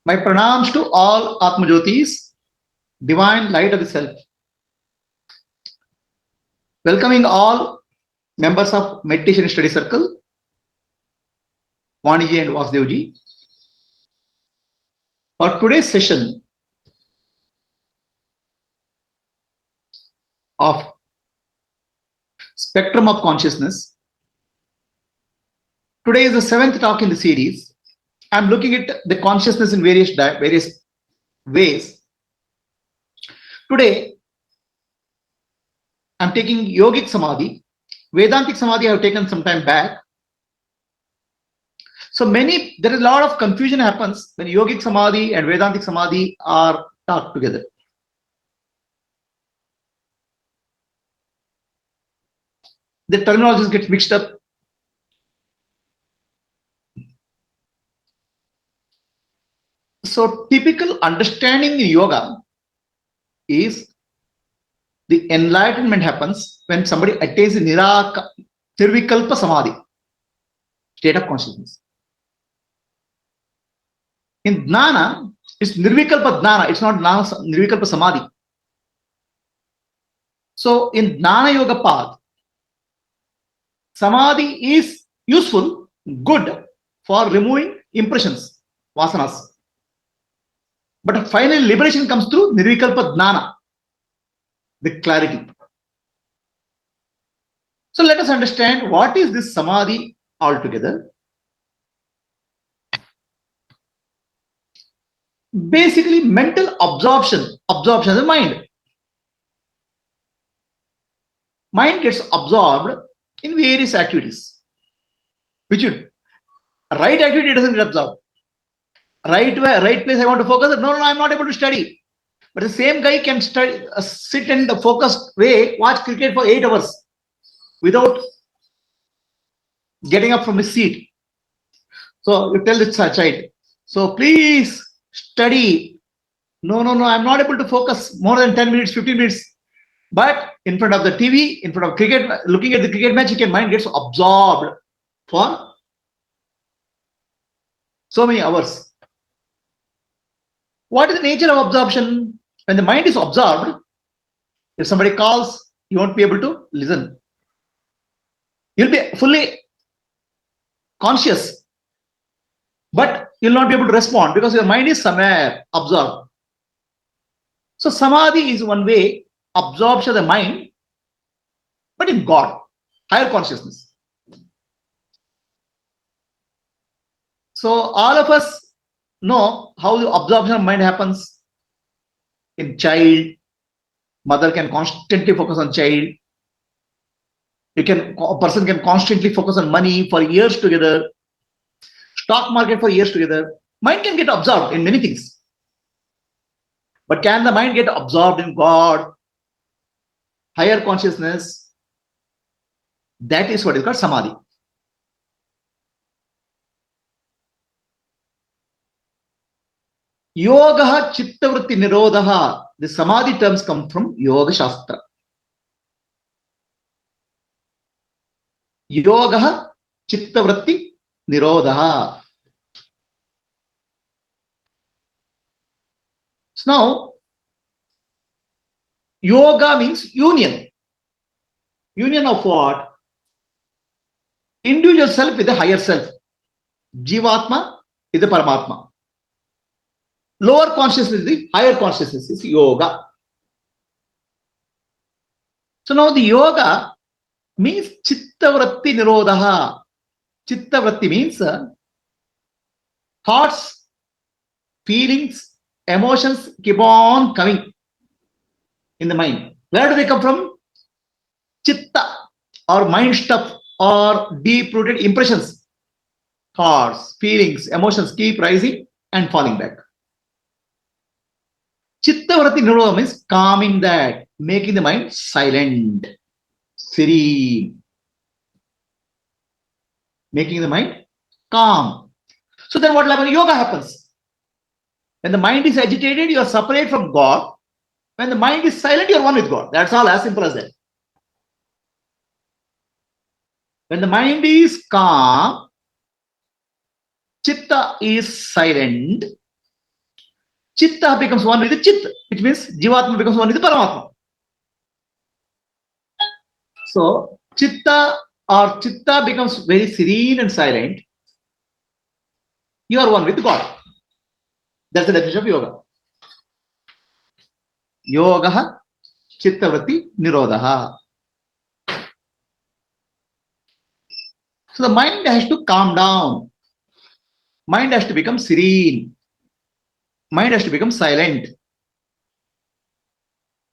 My pranams to all Atma Jyotis, divine light of the self. Welcoming all members of Meditation Study Circle, Vaniji and Vasudevji. For today's session of Spectrum of Consciousness, today is the 7th talk in the series. I'm looking at the consciousness in various ways. Today, I'm taking Yogic Samadhi. Vedantic Samadhi I have taken some time back. So there is a lot of confusion happens when Yogic Samadhi and Vedantic Samadhi are taught together. The terminologies get mixed up. So typical understanding in yoga is the enlightenment happens when somebody attains the Nirvikalpa Samadhi, state of consciousness. In Jnana, it's Nirvikalpa Jnana, it's not Nirvikalpa Samadhi. So in Jnana Yoga path, Samadhi is useful, good for removing impressions, vasanas. But finally, liberation comes through Nirvikalpa Jnana, the clarity. So let us understand what is this Samadhi altogether. Basically, mental absorption of the mind. Mind gets absorbed in various activities. Right activity doesn't get absorbed. Right place I want to focus. No, I'm not able to study. But the same guy can sit in the focused way, watch cricket for 8 hours without getting up from his seat. So you tell this child, so please study. No, I'm not able to focus more than 10 minutes, 15 minutes. But in front of the TV, in front of cricket, looking at the cricket match, mind gets absorbed for so many hours. What is the nature of absorption? When the mind is absorbed, if somebody calls, you won't be able to listen. You'll be fully conscious, but you'll not be able to respond because your mind is somewhere absorbed. So Samadhi is one way, absorption of the mind, but in God, higher consciousness. So all of us know how the absorption of mind happens. In child, mother can constantly focus on child. A person can constantly focus on money for years together. Stock market for years together. Mind can get absorbed in many things. But can the mind get absorbed in God, higher consciousness? That is what is called Samadhi. Yoga Chittavritti Nirodha. The Samadhi terms come from Yoga Shastra. Yoga Chittavritti Nirodha. So now, yoga means union. Union of what? Individual self with the higher self. Jivatma is the Paramatma. Lower consciousness is the higher consciousness, is yoga. So now the yoga means Chittavritti Nirodha. Chittavritti means thoughts, feelings, emotions keep on coming in the mind. Where do they come from? Chitta or mind stuff or deep-rooted impressions. Thoughts, feelings, emotions keep rising and falling back. Chittavritti Nirodha means calming that, making the mind silent, serene, making the mind calm. So then what happens? Yoga happens. When the mind is agitated, you are separate from God. When the mind is silent, you are one with God. That's all, as simple as that. When the mind is calm, Chitta is silent, Chitta becomes one with the Chit, which means Jivatma becomes one with the Paramatma. So Chitta becomes very serene and silent. You are one with God. That's the definition of yoga. Yoga Chittavritti Nirodha. So the mind has to calm down. Mind has to become serene. Mind has to become silent.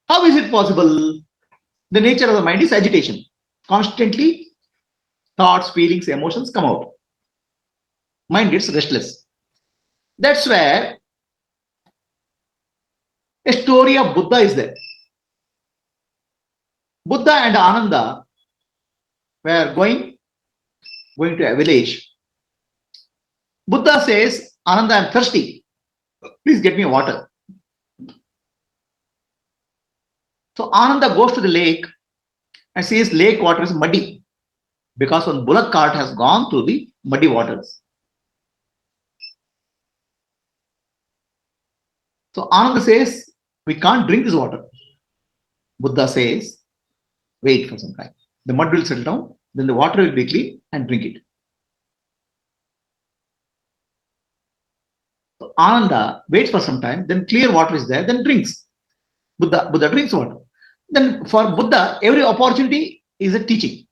How is it possible? The nature of the mind is agitation. Constantly, thoughts, feelings, emotions come out. Mind gets restless. That's where a story of Buddha is there. Buddha and Ananda were going to a village. Buddha says, Ananda, I'm thirsty. Please get me water. So Ananda goes to the lake and sees lake water is muddy because one bullock cart has gone through the muddy waters. So Ananda says, we can't drink this water. Buddha says, wait for some time. The mud will settle down, then the water will be clean and drink it. So Ananda waits for some time, then clear water is there, then drinks. Buddha drinks water. Then for Buddha, every opportunity is a teaching.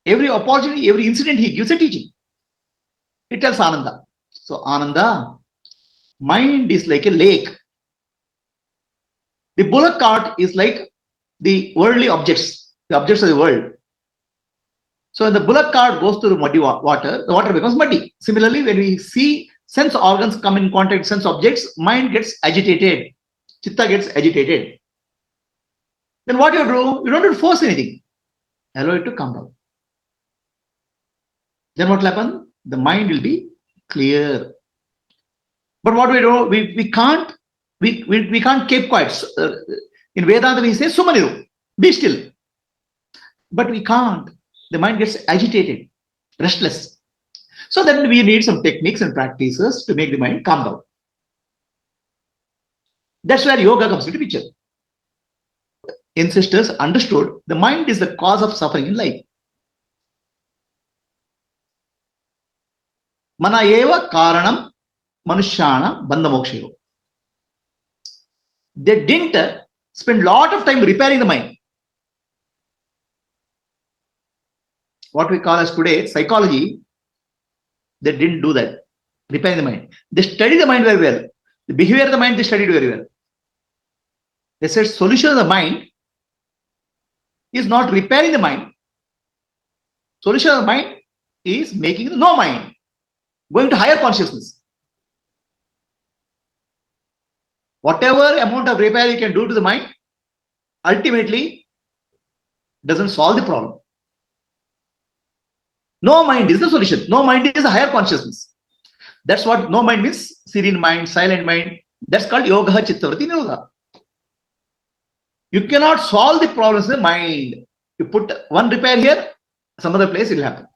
Every opportunity, every incident he gives a teaching. It tells Ananda. So Ananda, mind is like a lake. The bullock cart is like the worldly objects, the objects of the world. So when the bullock cart goes through muddy water, the water becomes muddy. Similarly, when we see sense organs come in contact with sense objects, mind gets agitated. Chitta gets agitated. Then what you do? You don't have to force anything. Allow it to come down. Then what will happen? The mind will be clear. But what we do? We can't keep quiet. In Vedanta we say Sumaniru, be still. But we can't. The mind gets agitated, restless. So then we need some techniques and practices to make the mind calm down. That's where yoga comes into picture. Ancestors understood the mind is the cause of suffering in life. Mana eva karanam manushana bandha mokshayo. They didn't spend a lot of time repairing the mind. What we call as today psychology, they didn't do that, repairing the mind. They studied the mind very well. The behavior of the mind they studied very well. They said solution of the mind is not repairing the mind. Solution of the mind is making no mind, going to higher consciousness. Whatever amount of repair you can do to the mind, ultimately doesn't solve the problem. No mind is the solution. No mind is a higher consciousness. That's what no mind means. Serene mind, silent mind. That's called yoga chittavritti nirodha. You cannot solve the problems in the mind. You put one repair here, some other place it will happen.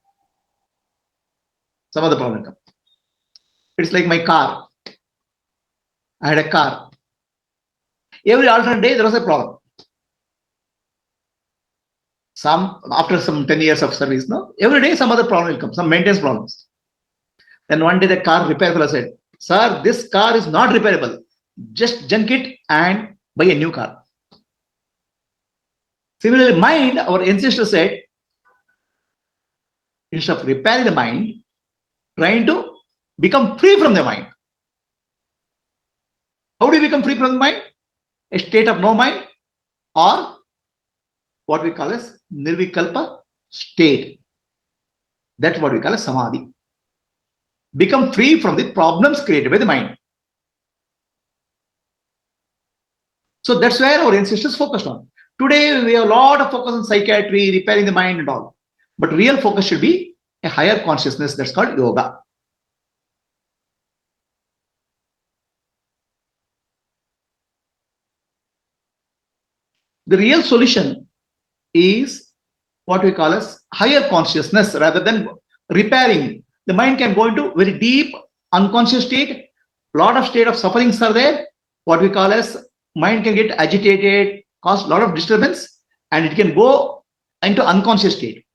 Some other problem comes. It's like my car. I had a car. Every alternate day there was a problem. After some 10 years of service, no, every day some other problem will come, some maintenance problems. Then one day the car repair fellow said, sir, this car is not repairable. Just junk it and buy a new car. Similarly, mind, our ancestors said, instead of repairing the mind, trying to become free from the mind. How do you become free from the mind? A state of no mind, or what we call as nirvikalpa state. That's what we call as samadhi. Become free from the problems created by the mind. So that's where our ancestors focused on. Today we have a lot of focus on psychiatry, repairing the mind and all. But real focus should be a higher consciousness. That's called yoga. The real solution is what we call as higher consciousness rather than repairing. The mind can go into very deep unconscious state lot of state of sufferings are there. What we call as mind can get agitated, cause a lot of disturbance, and it can go into unconscious state.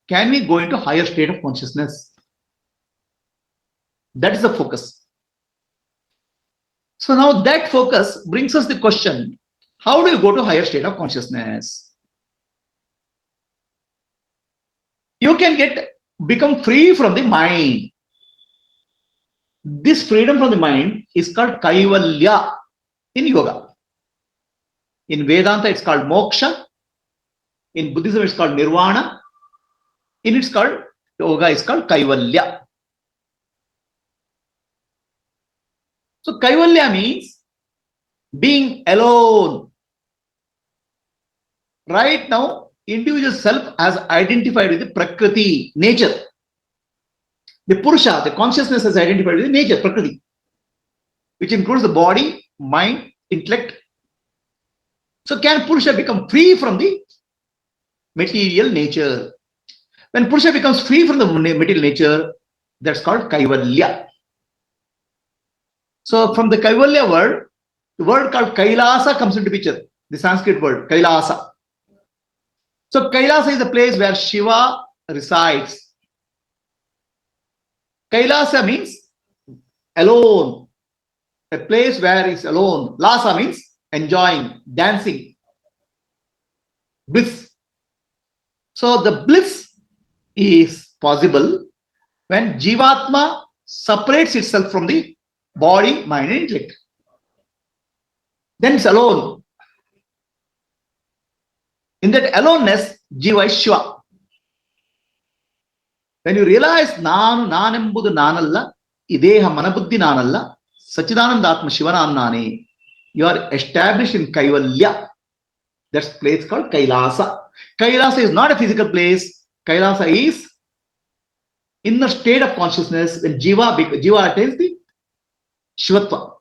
Can we go into higher state of consciousness? That is the focus. So now that focus brings us the question, how do you go to higher state of consciousness? You can become free from the mind. This freedom from the mind is called kaivalya in yoga. In Vedanta, it's called moksha. In Buddhism, it's called nirvana. In it's called yoga, is called kaivalya. So kaivalya means being alone. Right now, individual self has identified with the prakriti, nature. The Purusha, the consciousness, has identified with the nature, prakriti, which includes the body, mind, intellect. So can Purusha become free from the material nature? When Purusha becomes free from the material nature, that's called kaivalya. So from the kaivalya word, the word called kailasa comes into picture, the Sanskrit word, kailasa. So kailasa is the place where Shiva resides. Kailasa means alone, a place where it's alone. Lasa means enjoying, dancing, bliss. So the bliss is possible when Jivatma separates itself from the body, mind, and intellect. Then it's alone. In that aloneness, Jiva is Shiva. When you realize Nanambudu Nanalla, Ideha Manabuddhi Nanalla, Sachidanandatma Shivanannani, you are established in Kaivalya. That's place called Kailasa. Kailasa is not a physical place. Kailasa is inner state of consciousness when Jiva attains the Shivatva,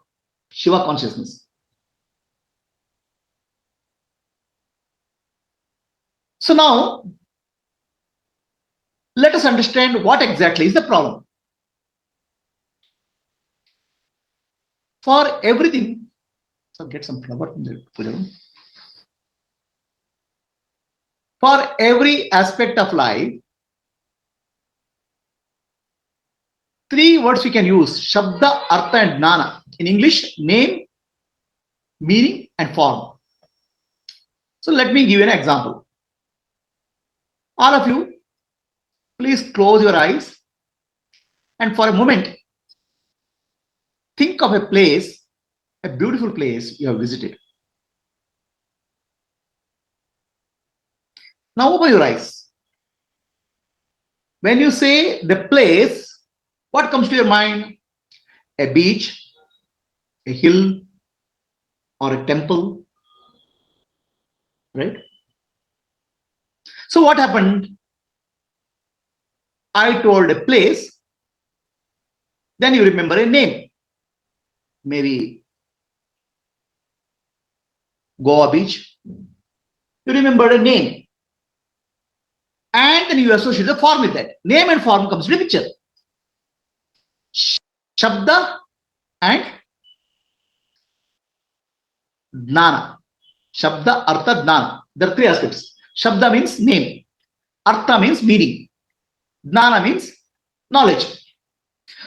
Shiva consciousness. So now, let us understand what exactly is the problem. For everything, so get some flower in the puja room. For every aspect of life, three words we can use: Shabda, Artha, and Jnana. In English, name, meaning, and form. So let me give you an example. All of you, please close your eyes and for a moment, think of a place, a beautiful place you have visited. Now open your eyes. When you say the place, what comes to your mind? A beach, a hill, or a temple, right? So what happened? I told a place, then you remember a name. Maybe Goa beach. You remember a name. And then you associate the form with that. Name and form comes to the picture. Shabda and Jnana. Shabda, Artha, Jnana. There are three aspects. Shabda means name. Artha means meaning. Jnana means knowledge.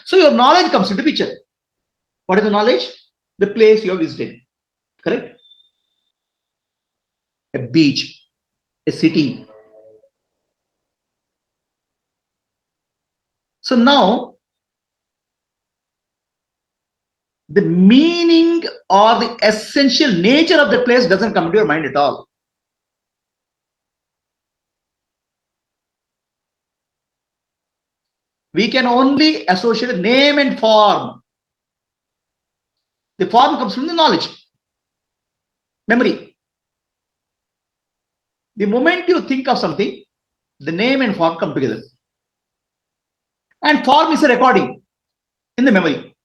So your knowledge comes into picture. What is the knowledge? The place you have visited. Correct? A beach, a city. So now, the meaning or the essential nature of the place doesn't come to your mind at all. We can only associate name and form. The form comes from the knowledge, memory. The moment you think of something, the name and form come together. And form is a recording in the memory.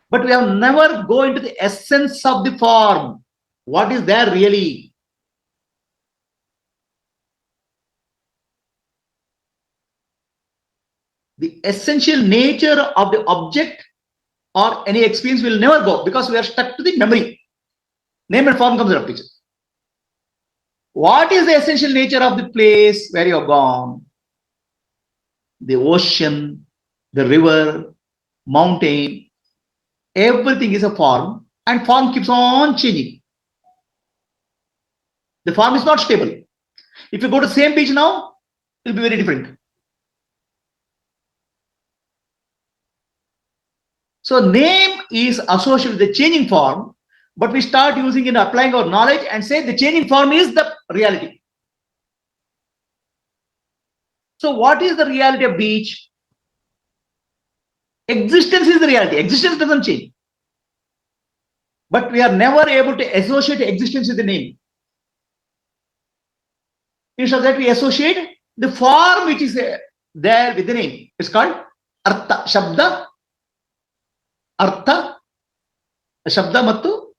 But we have never go into the essence of the form. What is there really? the essential nature of the object or any experience will never go because we are stuck to the memory. Name and form comes out of picture. What is the essential nature of the place where you have gone? The ocean, the river, mountain, everything is a form, and form keeps on changing. The form is not stable. If you go to the same beach now, it will be very different. So name is associated with the changing form, but we start using and applying our knowledge and say the changing form is the reality. So what is the reality of beach? Existence is the reality. Existence doesn't change. But we are never able to associate existence with the name. Instead of that, we associate the form which is there with the name. It's called Artha. Shabda, Artha, Shabda Mattu,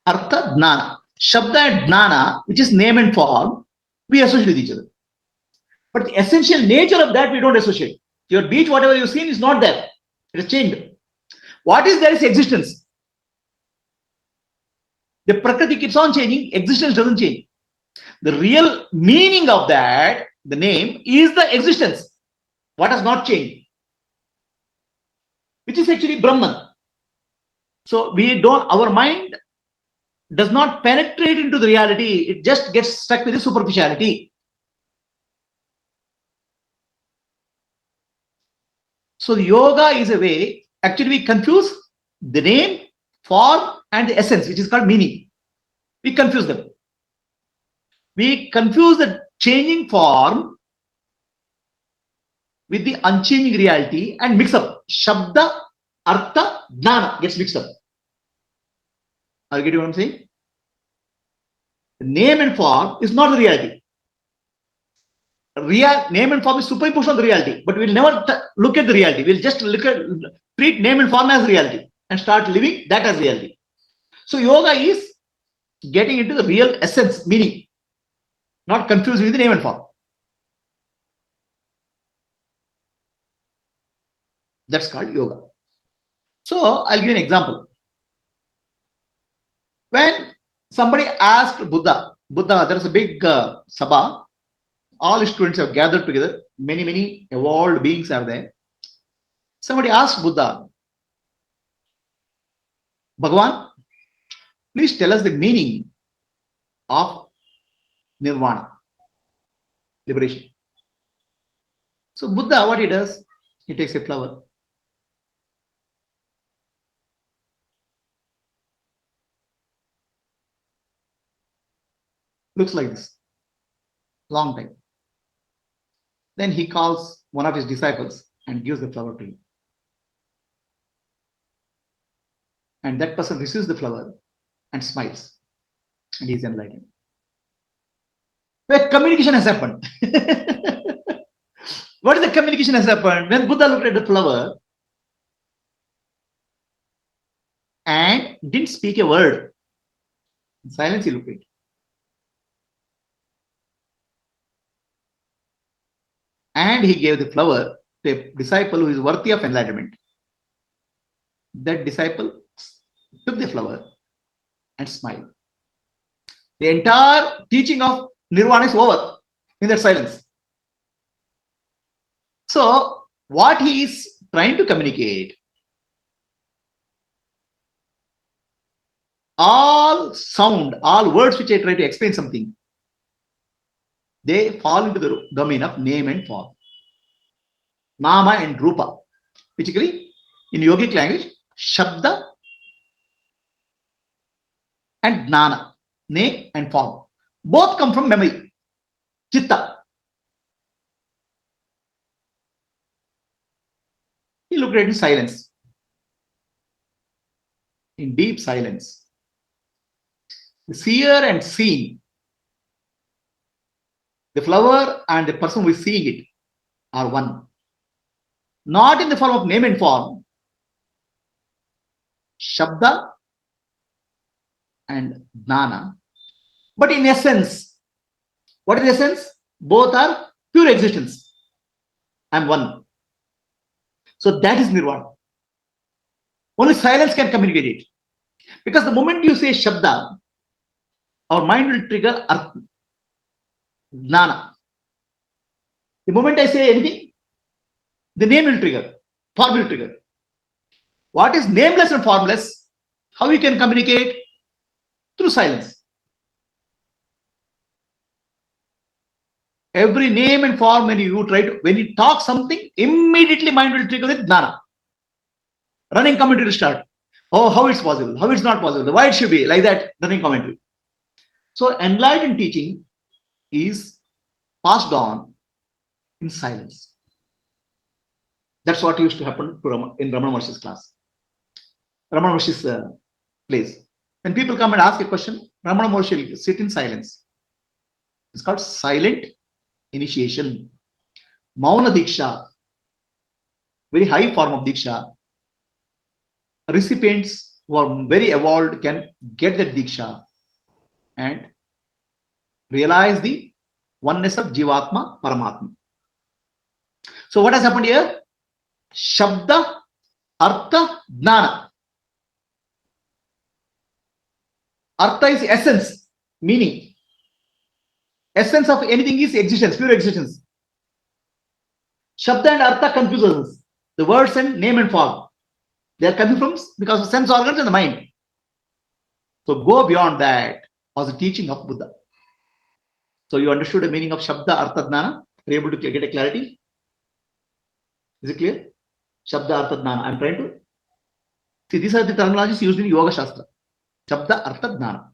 Artha, Jnana. Shabda and Jnana, which is name and form, we associate with each other. But the essential nature of that we don't associate. Your beach, whatever you've seen, is not there. It has changed. What is there is existence. The Prakriti keeps on changing, existence doesn't change. The real meaning of that, the name, is the existence. What has not changed? Which is actually Brahman. So we don't, our mind does not penetrate into the reality, it just gets stuck with the superficiality. So the yoga is a way, actually we confuse the name, form, and the essence, which is called meaning. We confuse them. We confuse the changing form with the unchanging reality and mix up. Shabda, Artha, Jnana gets mixed up. Are you getting what I'm saying? The name and form is not the reality. Name and form is superimposed on the reality, but we'll never look at the reality. We'll just treat name and form as reality and start living that as reality. So yoga is getting into the real essence, meaning, not confused with the name and form. That's called yoga. So I'll give you an example. When somebody asked Buddha, there's a big sabha, all students have gathered together, many evolved beings are there. Somebody asked Buddha, Bhagavan, please tell us the meaning of nirvana, liberation. So Buddha, what he does, he takes a flower, looks like this, long time. Then he calls one of his disciples and gives the flower to him. And that person receives the flower and smiles. And he is enlightened. Where communication has happened. What is the communication has happened? When Buddha looked at the flower and didn't speak a word, in silence he looked at it. And he gave the flower to a disciple who is worthy of enlightenment. That disciple took the flower and smiled. The entire teaching of nirvana is over in that silence. So, what he is trying to communicate, all sound, all words which I try to explain something, they fall into the domain of name and form. Nama and Rupa. Basically, in yogic language, Shabda and Jnana, name and form. Both come from memory, Chitta. He looked at it in silence, in deep silence. The seer and seen, the flower and the person who is seeing it are one. Not in the form of name and form, Shabda and Jnana, but in essence. What is essence? Both are pure existence. I'm one. So that is nirvana. Only silence can communicate it. Because the moment you say Shabda, our mind will trigger Jnana. The moment I say anything, the name will trigger, form will trigger. What is nameless and formless? How you can communicate? Through silence. Every name and form, when you talk something, immediately mind will trigger with Jnana. Running commentary will start. Oh, how it's possible? How it's not possible? Why it should be like that? Running commentary. So enlightened teaching is passed on in silence. That's what used to happen to in Ramana Maharshi's class. Ramana Maharshi's place. When people come and ask a question, Ramana Maharshi will sit in silence. It's called silent initiation. Mauna Diksha, very high form of Diksha. Recipients who are very evolved can get that Diksha and realize the oneness of Jivatma, Paramatma. So what has happened here? Shabda, Artha, Jnana. Artha is essence, meaning. Essence of anything is existence, pure existence. Shabda and Artha confuses us. The words and name and form. They are coming from because of sense organs and the mind. So go beyond that was the teaching of Buddha. So you understood the meaning of Shabda, Artha, Jnana? Are you able to get a clarity? Is it clear? Shabda, Artha, Jnana. I'm trying to see, these are the terminologies used in Yoga Shastra. Shabda, Artha, Jnana.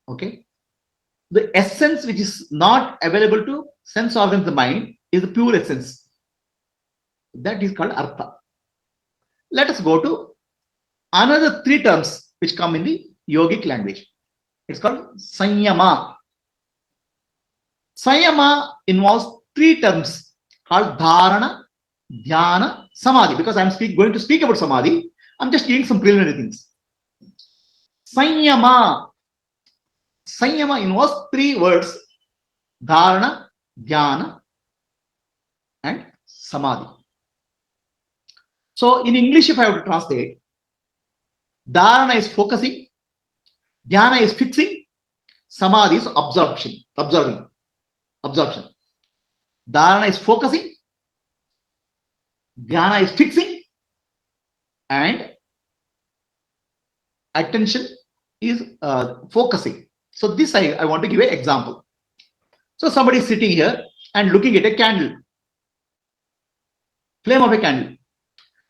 Okay. The essence which is not available to sense organs, the mind, is the pure essence. That is called Artha. Let us go to another three terms which come in the yogic language. It's called Sanyama. Sanyama involves three terms called Dharana, Dhyana, Samadhi. Because I'm going to speak about Samadhi, I'm just giving some preliminary things. Sanyama. Sanyama involves three words: Dharana, Dhyana, and Samadhi. So in English, if I have to translate, Dharana is focusing, Dhyana is fixing, Samadhi is absorption. Dharana is focusing, Dhyana is fixing, and attention is focusing. So this I want to give an example. So somebody is sitting here and looking at a candle, flame of a candle.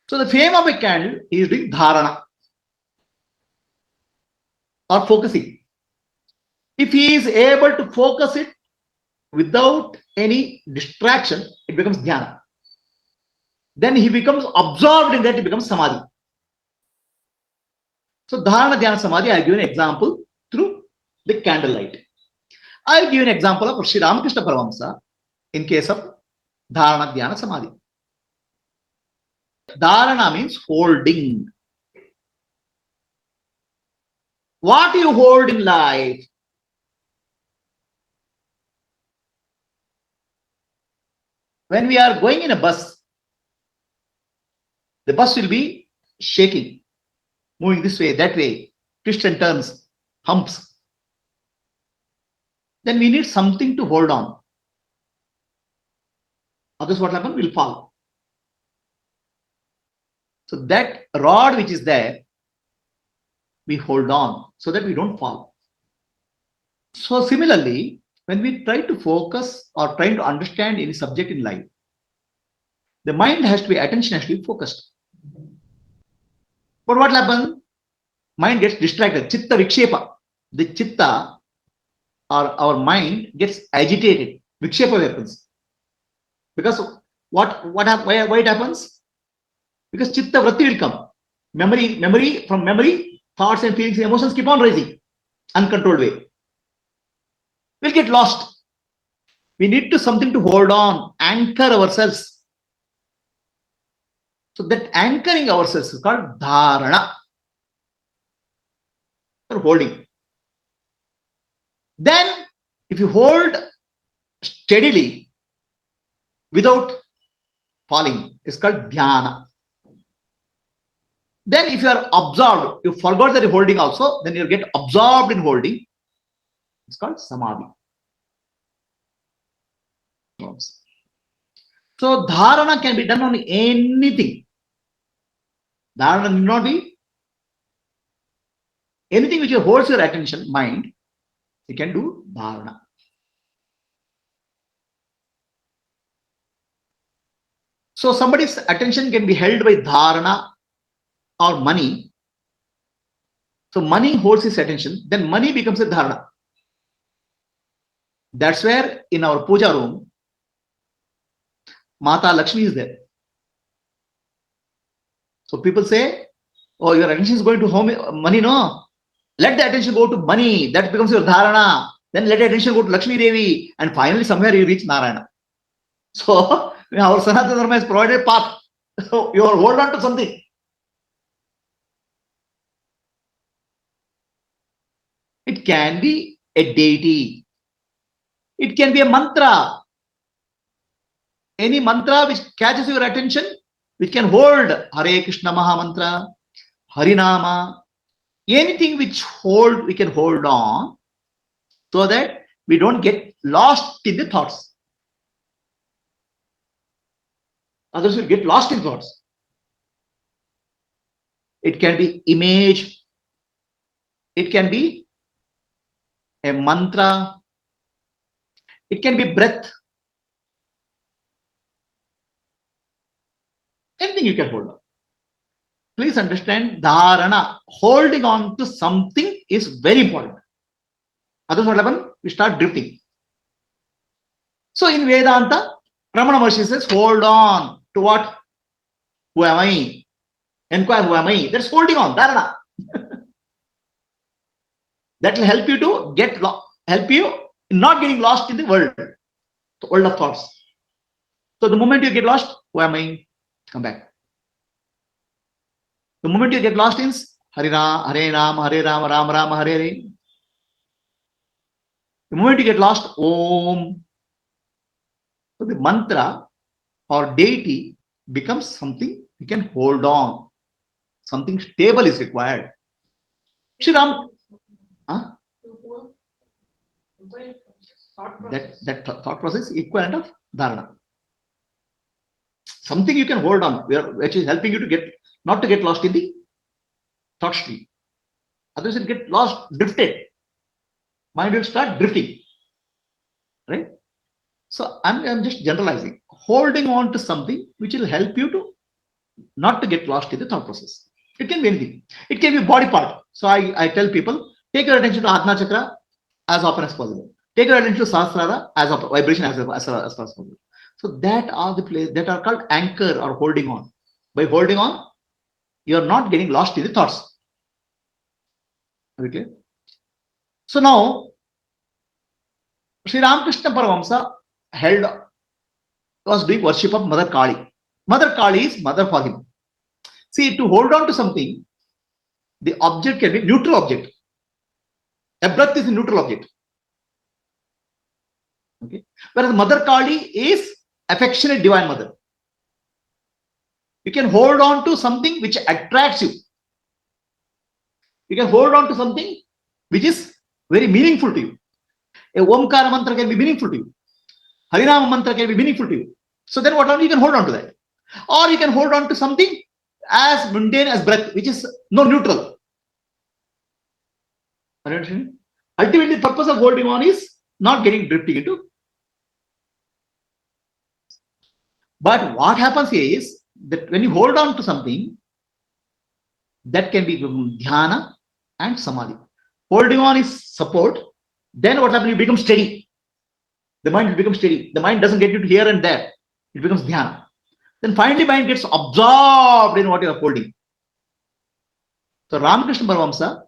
So the flame of a candle is doing dharana or focusing. If he is able to focus it without any distraction, it becomes dhyana. Then he becomes absorbed in that, it becomes samadhi. So dharana, dhyana, samadhi, I'll give an example through the candlelight. I'll give an example of Sri Ramakrishna Paramahamsa in case of dharana, dhyana, samadhi. Dharana means holding. What you hold in life? When we are going in a bus, the bus will be shaking, moving this way, that way, twists and turns, humps. Then we need something to hold on. Otherwise, what happens? We'll fall. So that rod which is there, we hold on so that we don't fall. So similarly, when we try to focus or try to understand any subject in life, the mind has to be, attention has to be focused. But what happens? Mind gets distracted. Chitta vikshepa. The chitta or our mind gets agitated. Vikshepa happens. Because why it happens? Because chitta vritti will come. From memory, thoughts and feelings and emotions keep on rising. Uncontrolled way. We'll get lost. We need to something to hold on, anchor ourselves. So that anchoring ourselves is called dharana. Or holding. Then, if you hold steadily without falling is called dhyana. Then if you are absorbed, you forgot that you're holding also, then you get absorbed in holding. It's called samadhi. So dharana can be done on anything. Dharana need not be anything which holds your attention, mind, you can do dharana. So somebody's attention can be held by dharana or money. So money holds his attention, then money becomes a dharana. That's where in our puja room, Mata Lakshmi is there. So people say, oh, your attention is going to home, money, no. Let the attention go to money, that becomes your dharana. Then let the attention go to Lakshmi Devi, and finally somewhere you reach Narayana. So our Sanatana Dharma has provided a path. So you hold on to something. It can be a deity. It can be a mantra. Any mantra which catches your attention, which can hold Hare Krishna Maha Mantra, Harinama, anything which we can hold on so that we don't get lost in the thoughts. Others will get lost in thoughts. It can be image. It can be a mantra. It can be breath. Anything you can hold on. Please understand, dharana, holding on to something is very important. Otherwise what happens? We start drifting. So in Vedanta, Ramana Maharshi says, hold on to what? Who am I? Inquire who am I? That's holding on, dharana. That will help you to help you in not getting lost in the world of thoughts. So the moment you get lost, who am I? Come back. The moment you get lost in Hare Ram, Hare Ram, Ram Ram, Hare Hare. The moment you get lost, Om. So the mantra or deity becomes something you can hold on. Something stable is required. Shri Ram, that thought process is equivalent of dharana. Something you can hold on, which is helping you to not to get lost in the thought stream. Otherwise, you'll get lost, drifted. Mind will start drifting. Right? So I'm just generalizing. Holding on to something which will help you to not to get lost in the thought process. It can be anything. It can be body part. So I tell people, take your attention to Ajna Chakra as often as possible. Take your attention to Sahasrara as often, vibration as far as possible. So that are the places that are called anchor or holding on. By holding on, you are not getting lost in the thoughts. Okay. So now, Sri Ramakrishna Paramahamsa was doing worship of Mother Kali. Mother Kali is mother for him. See, to hold on to something, the object can be neutral object. A breath is a neutral object. Okay. Whereas Mother Kali is affectionate divine mother. You can hold on to something which attracts you. You can hold on to something which is very meaningful to you. A Omkara mantra can be meaningful to you. Harinama mantra can be meaningful to you. So then what you can hold on to that. Or you can hold on to something as mundane as breath, which is no neutral. Ultimately, the purpose of holding on is not getting drifting into. But what happens here is that when you hold on to something, that can be dhyana and samadhi. Holding on is support. Then what happens? You become steady. The mind will become steady. The mind doesn't get you to here and there. It becomes dhyana. Then finally, mind gets absorbed in what you are holding. So Ramakrishna Paramahamsa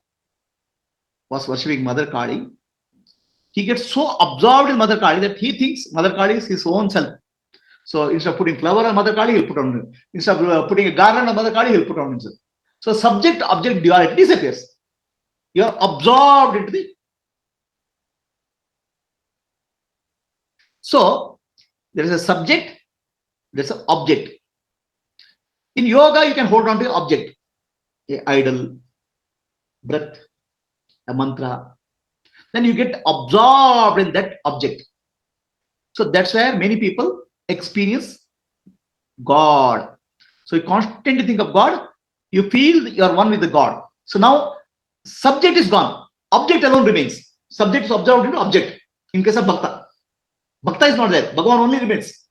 was worshipping Mother Kali. He gets so absorbed in Mother Kali that he thinks Mother Kali is his own self. So instead of putting flower on Mother Kali, he'll put on him. Instead of putting a garland on Mother Kali, he'll put on himself. So subject-object duality disappears. You are absorbed into the. So there is a subject, there is an object. In yoga, you can hold on to an object, a idol, breath, a mantra. Then you get absorbed in that object. So that's where many people experience God. So you constantly think of God, you feel you are one with the God. So now subject is gone, object alone remains. Subject is observed into object. In case of Bhakta, Bhakta is not there, Bhagavan only remains.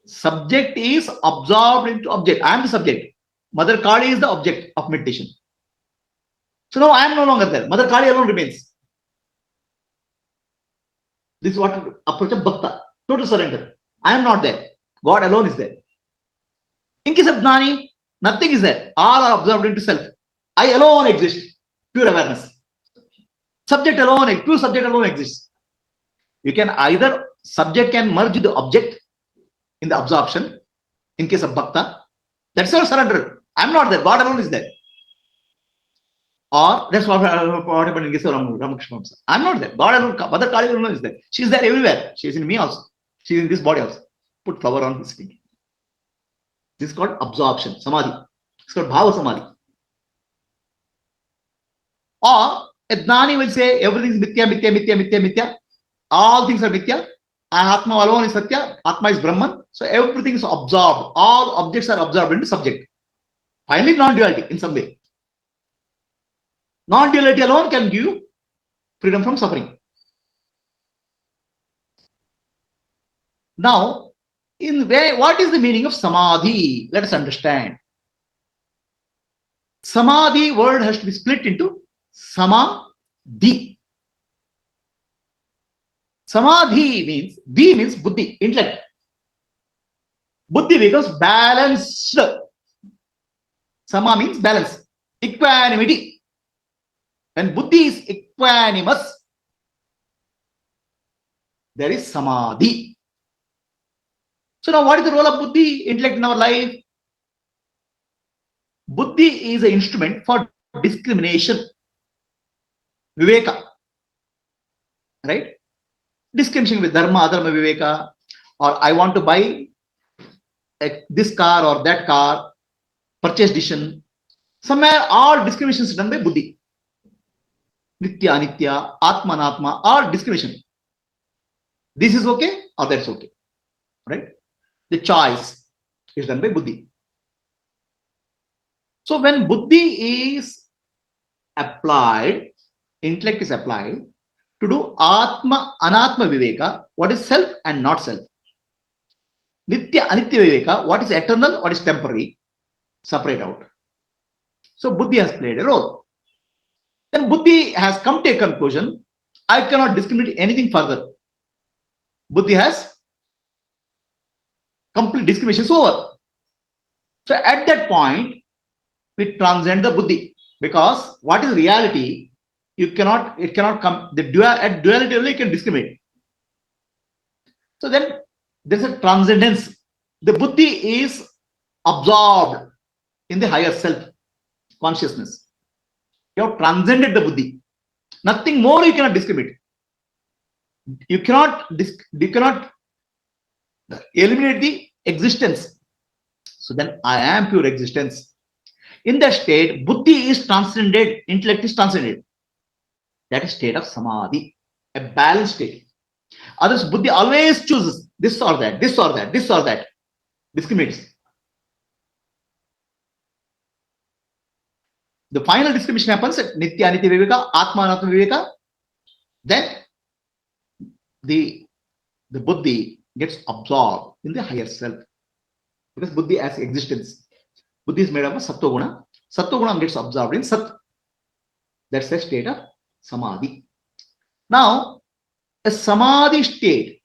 Subject is absorbed into object. I am the subject. Mother Kali is the object of meditation. So now I am no longer there. Mother Kali alone remains. This is what approach of Bhakta. Total surrender. I am not there. God alone is there. In case of Gnani, nothing is there. All are absorbed into self. I alone exist. Pure awareness. Subject alone, pure subject alone exists. You can either, subject can merge with the object in the absorption. In case of Bhakta, that's all surrender. I'm not there. God alone is there. Or that's what happened in case of Ramakrishna. I'm not there. God alone, Mother Kali alone is there. She's there everywhere. She's in me also. She's in this body also. Put flower on his feet. This is called absorption, samadhi. It's called bhava samadhi. Or a gnani will say everything is mithya, mithya, mithya, mithya, mithya. All things are mithya. Atma alone is satya. Atma is Brahman. So everything is absorbed. All objects are absorbed into subject. Finally, non-duality in some way. Non-duality alone can give you freedom from suffering. Now, what is the meaning of samadhi? Let us understand. Samadhi word has to be split into samadhi. Samadhi means, D means buddhi, intellect. Buddhi becomes balanced. Sama means balance, equanimity. When buddhi is equanimous, there is samadhi. So now what is the role of buddhi, intellect in our life? Buddhi is an instrument for discrimination. Viveka. Right? Discrimination with dharma, adharma, viveka. Or I want to buy this car or that car, purchase decision. Somewhere all discriminations done by buddhi. Nitya, anitya, atma, anatma, all discrimination. This is okay or that's okay. Right? The choice is done by buddhi. So when buddhi is applied, intellect is applied to do atma, anatma viveka, what is self and not self. Nitya, anitya viveka, what is eternal, what is temporary, separate out. So buddhi has played a role. Then buddhi has come to a conclusion, I cannot discriminate anything further. Buddhi has complete discrimination is over. So at that point, we transcend the buddhi, because what is reality, it cannot come, at duality only you can discriminate. So then there's a transcendence. The buddhi is absorbed in the higher self consciousness. You have transcended the buddhi. Nothing more you cannot discriminate. You cannot eliminate the existence. So then I am pure existence. In that state, buddhi is transcended, intellect is transcended. That is state of samadhi, a balanced state. Others, buddhi always chooses this or that, this or that, this or that, discriminates. The final discrimination happens at nitya, anitya viveka, atma, anatma viveka. Then the buddhi gets absorbed in the higher self, because buddhi has existence. Buddhi is made up of sattva guna. Sattva guna gets absorbed in sat. That's the state of samadhi. Now, a samadhi state,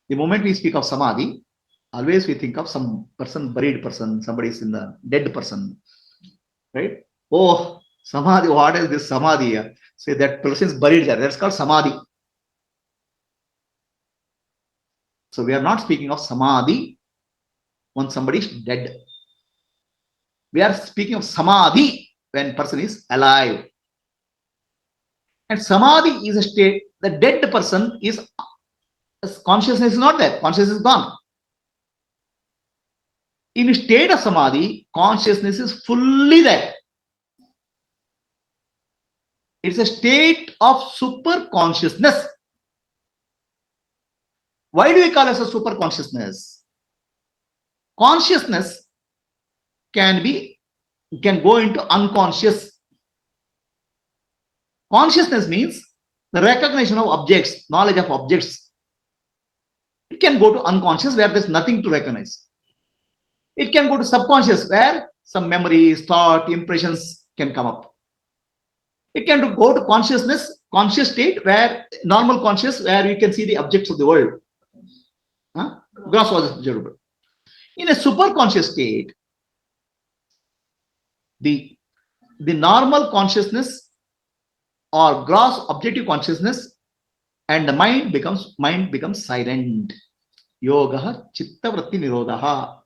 the moment we speak of samadhi, always we think of some person, buried person, somebody is in the dead person, right? Oh, samadhi, what is this samadhi? Say that person is buried there. That's called samadhi. So we are not speaking of samadhi when somebody is dead. We are speaking of samadhi when person is alive. And samadhi is a state, the dead person is, consciousness is not there, consciousness is gone. In a state of samadhi, consciousness is fully there. It's a state of super consciousness. Why do we call it a super consciousness? Consciousness can go into unconscious. Consciousness means the recognition of objects, knowledge of objects. It can go to unconscious where there's nothing to recognize. It can go to subconscious where some memories, thought, impressions can come up. It can go to consciousness, conscious state where normal conscious, where you can see the objects of the world. Gross was observable. In a super conscious state, the normal consciousness or gross objective consciousness and the mind becomes silent. Yoga chitta vritti nirodha.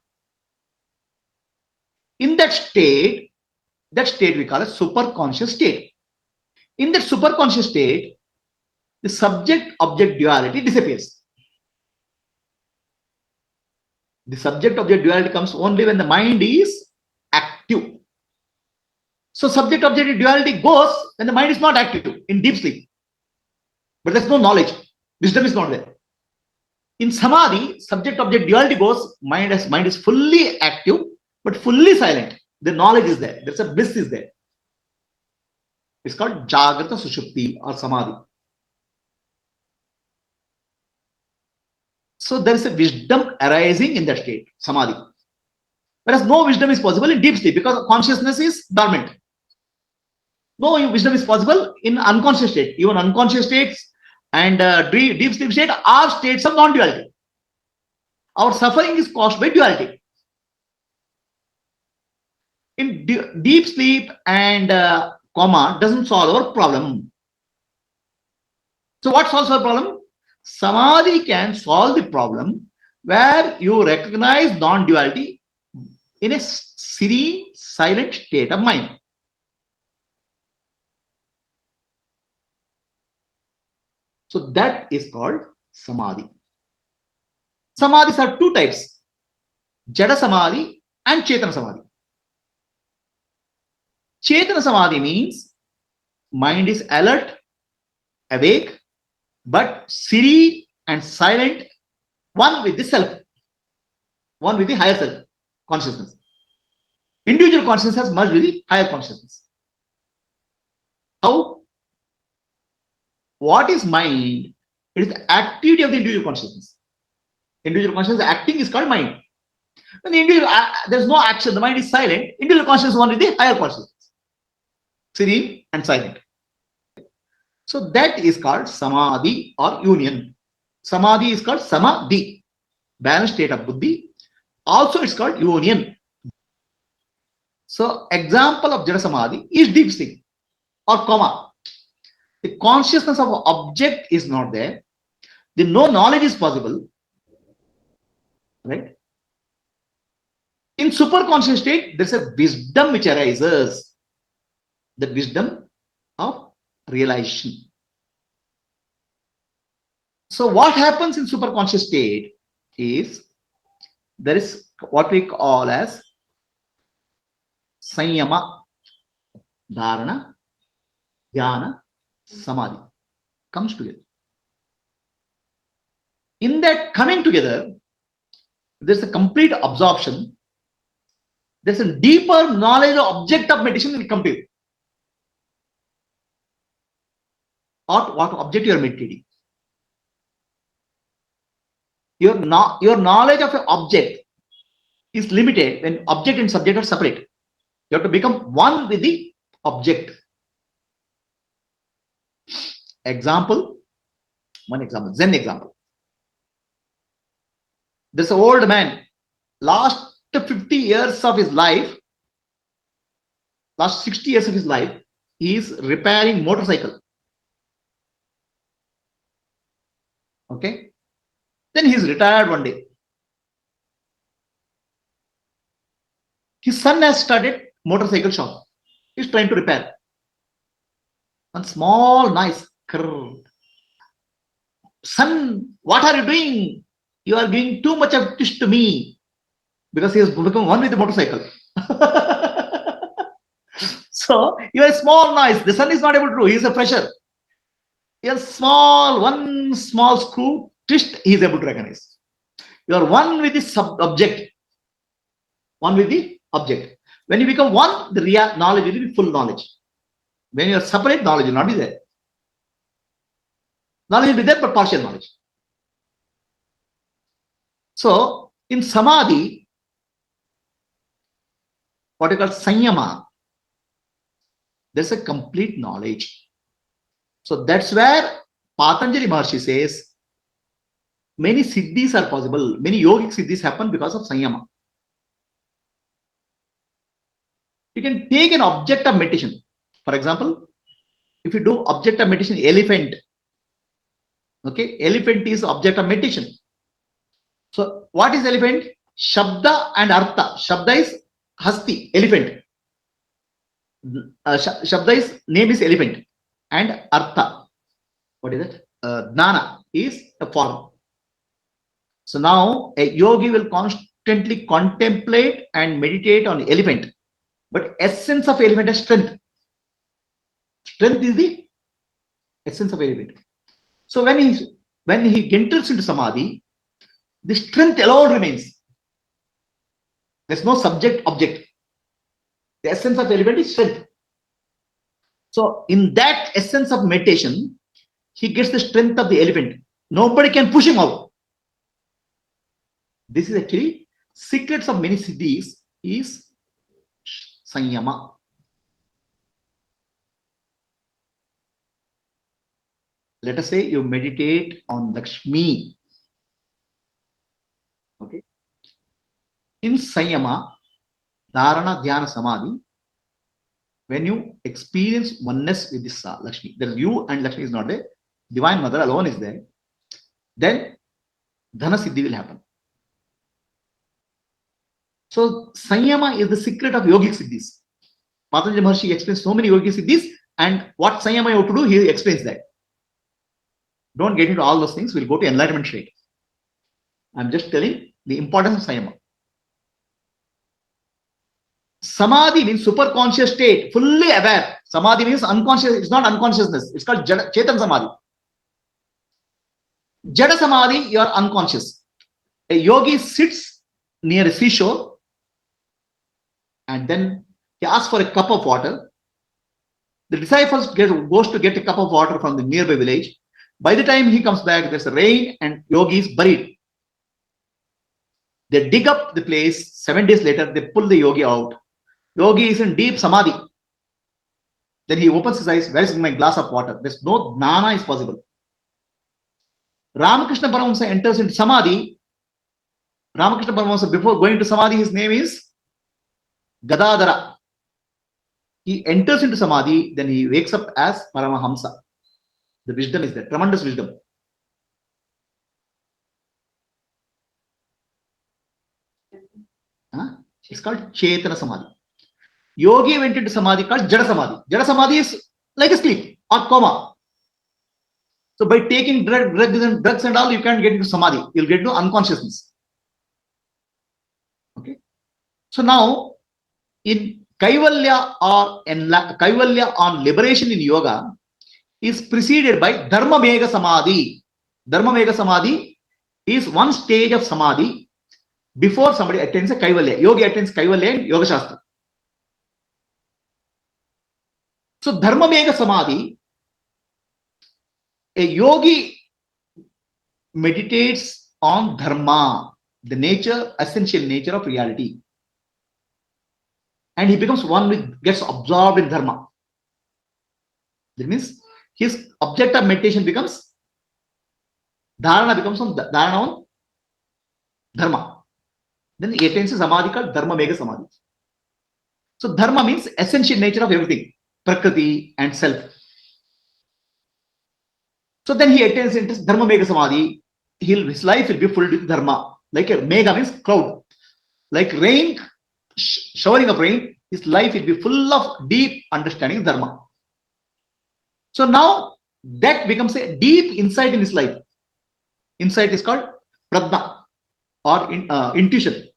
In that state we call a super conscious state. In that super conscious state, the subject object duality disappears. The subject object duality comes only when the mind is active. So subject object duality goes when the mind is not active, in deep sleep. But there's no knowledge. Wisdom is not there. In samadhi, subject object duality goes, mind is fully active but fully silent. The knowledge is there. There's a bliss is there. It's called Jagrata Sushupti or Samadhi. So there is a wisdom arising in that state, Samadhi. Whereas no wisdom is possible in deep sleep because consciousness is dormant. No wisdom is possible in unconscious state. Even unconscious states and deep sleep state are states of non-duality. Our suffering is caused by duality. In deep sleep and coma doesn't solve our problem. So what solves our problem? Samadhi can solve the problem where you recognize non-duality in a serene, silent state of mind. So that is called Samadhi. Samadhis are two types, Jada Samadhi and Chetana Samadhi. Chetana Samadhi means mind is alert, awake, but serene and silent, one with the self, one with the higher self, consciousness. Individual consciousness has merged with the higher consciousness. How? What is mind? It is the activity of the individual consciousness. Individual consciousness acting is called mind. When the individual, there's no action, the mind is silent, individual consciousness is one with the higher consciousness, serene and silent. So that is called Samadhi or union. Samadhi is called Samadhi, balanced state of buddhi. Also it's called union. So example of Jada Samadhi is deep sleep or coma. The consciousness of an object is not there. The no knowledge is possible. Right? In super conscious state, there's a wisdom which arises. The wisdom of realization. So what happens in super conscious state is there is what we call as Sanyama, Dharana, Jnana, Samadhi comes together. In that coming together, there's a complete absorption. There's a deeper knowledge of object of meditation will come to you. Or what object you are meditating. Your knowledge of an object is limited when object and subject are separate. You have to become one with the object. One example, Zen example. This old man, last 50 years of his life, last 60 years of his life, he is repairing motorcycle. Okay. Then he is retired one day. His son has started motorcycle shop. He's trying to repair. One small noise. Krr. Son, what are you doing? You are giving too much of twist to me, because he has become one with the motorcycle. So you are a small noise. The son is not able to do. He is a fresher. One small screw twist, he is able to recognize. You are one with the object. One with the object. When you become one, the real knowledge will be full knowledge. When you are separate, knowledge will not be there. Knowledge will be there, but partial knowledge. So in Samadhi, what you call Sanyama, there's a complete knowledge. So that's where Patanjali Maharshi says many siddhis are possible. Many yogic siddhis happen because of Sanyama. You can take an object of meditation. For example, if you do object of meditation, elephant. Okay, elephant is object of meditation. So what is elephant? Shabda and Artha. Shabda is Hasti, elephant. Shabda is name is elephant, and Artha, what is it? Jnana is a form. So now a yogi will constantly contemplate and meditate on elephant, but essence of elephant is strength. Strength is the essence of elephant. So when he enters into samadhi, the strength alone remains. There's no subject object. The essence of elephant is strength. So in that essence of meditation, he gets the strength of the elephant. Nobody can push him out. This is actually secrets of many siddhis is Sanyama. Let us say you meditate on Lakshmi. Okay. In Sanyama, Dharana, Dhyana, Samadhi, when you experience oneness with this Lakshmi, there is you and Lakshmi is not there, Divine Mother alone is there, then Dhana Siddhi will happen. So Sanyama is the secret of yogic siddhis. Patanjali Maharshi explains so many yogic siddhis, and what Sanyama you have to do, he explains that. Don't get into all those things, we'll go to enlightenment straight. I'm just telling the importance of Sanyama. Samadhi means super conscious state, fully aware. Samadhi means unconscious, it's not unconsciousness, it's called Chetan Samadhi. Jada Samadhi, you are unconscious. A yogi sits near a seashore and then he asks for a cup of water. The disciples goes to get a cup of water from the nearby village. By the time he comes back, there's rain and yogi is buried. They dig up the place. 7 days later, they pull the yogi out. Yogi is in deep samadhi. Then he opens his eyes. Where is my glass of water? There's no jnana is possible. Ramakrishna Paramahamsa enters into samadhi. Ramakrishna Paramahamsa, before going to samadhi, his name is Gadadhara. He enters into samadhi, then he wakes up as Paramahamsa. The wisdom is there, tremendous wisdom. It's called Chetana Samadhi. Yogi went into samadhi called Jada Samadhi. Jada Samadhi is like a sleep or coma. So by taking drugs and all, you can't get into samadhi. You'll get into unconsciousness. Okay. So now in Kaivalya on liberation in yoga is preceded by Dharma Mega Samadhi. Dharma Mega Samadhi is one stage of samadhi before somebody attends a Kaivalya. Yogi attends Kaivalya in Yoga Shastra. So Dharma Mega Samadhi, a yogi meditates on dharma, the nature, essential nature of reality. And he becomes one with, gets absorbed in dharma. That means his object of meditation becomes, dharana becomes on dharana on dharma. Then he attains a samadhi called Dharma Mega Samadhi. So dharma means essential nature of everything, prakriti and self. So then he attains into Dharma Mega Samadhi. His life will be filled with dharma. Like a mega means cloud. Like rain, showering of rain, his life will be full of deep understanding of dharma. So now that becomes a deep insight in his life. Insight is called pradna or intuition.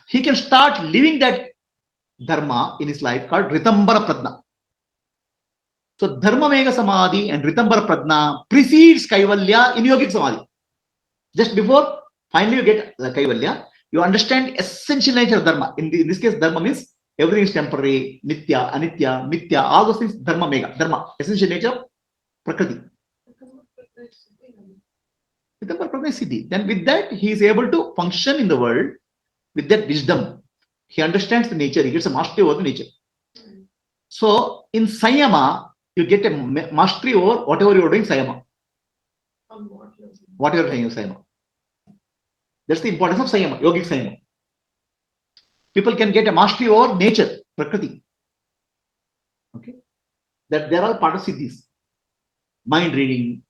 He can start living that dharma in his life called Ritambara Pradna. So Dharma Mega Samadhi and Ritambara Pradna precedes Kaivalya in Yogic Samadhi. Just before finally you get the Kaivalya, you understand essential nature of Dharma. In this case, Dharma means everything is temporary, Nitya, Anitya, Mithya, all those things, Dharma Mega, Dharma, essential nature of Prakriti. Ritambara Pradna is Siddhi. Then with that, he is able to function in the world with that wisdom. He understands the nature, he gets a mastery over the nature. So in Sayama, you get a mastery over whatever you are doing, Sayama. What you are doing, Sayama. That's the importance of Sayama, Yogic Sayama. People can get a mastery over nature, Prakriti. Okay, that they are all part of Siddhis. Mind reading,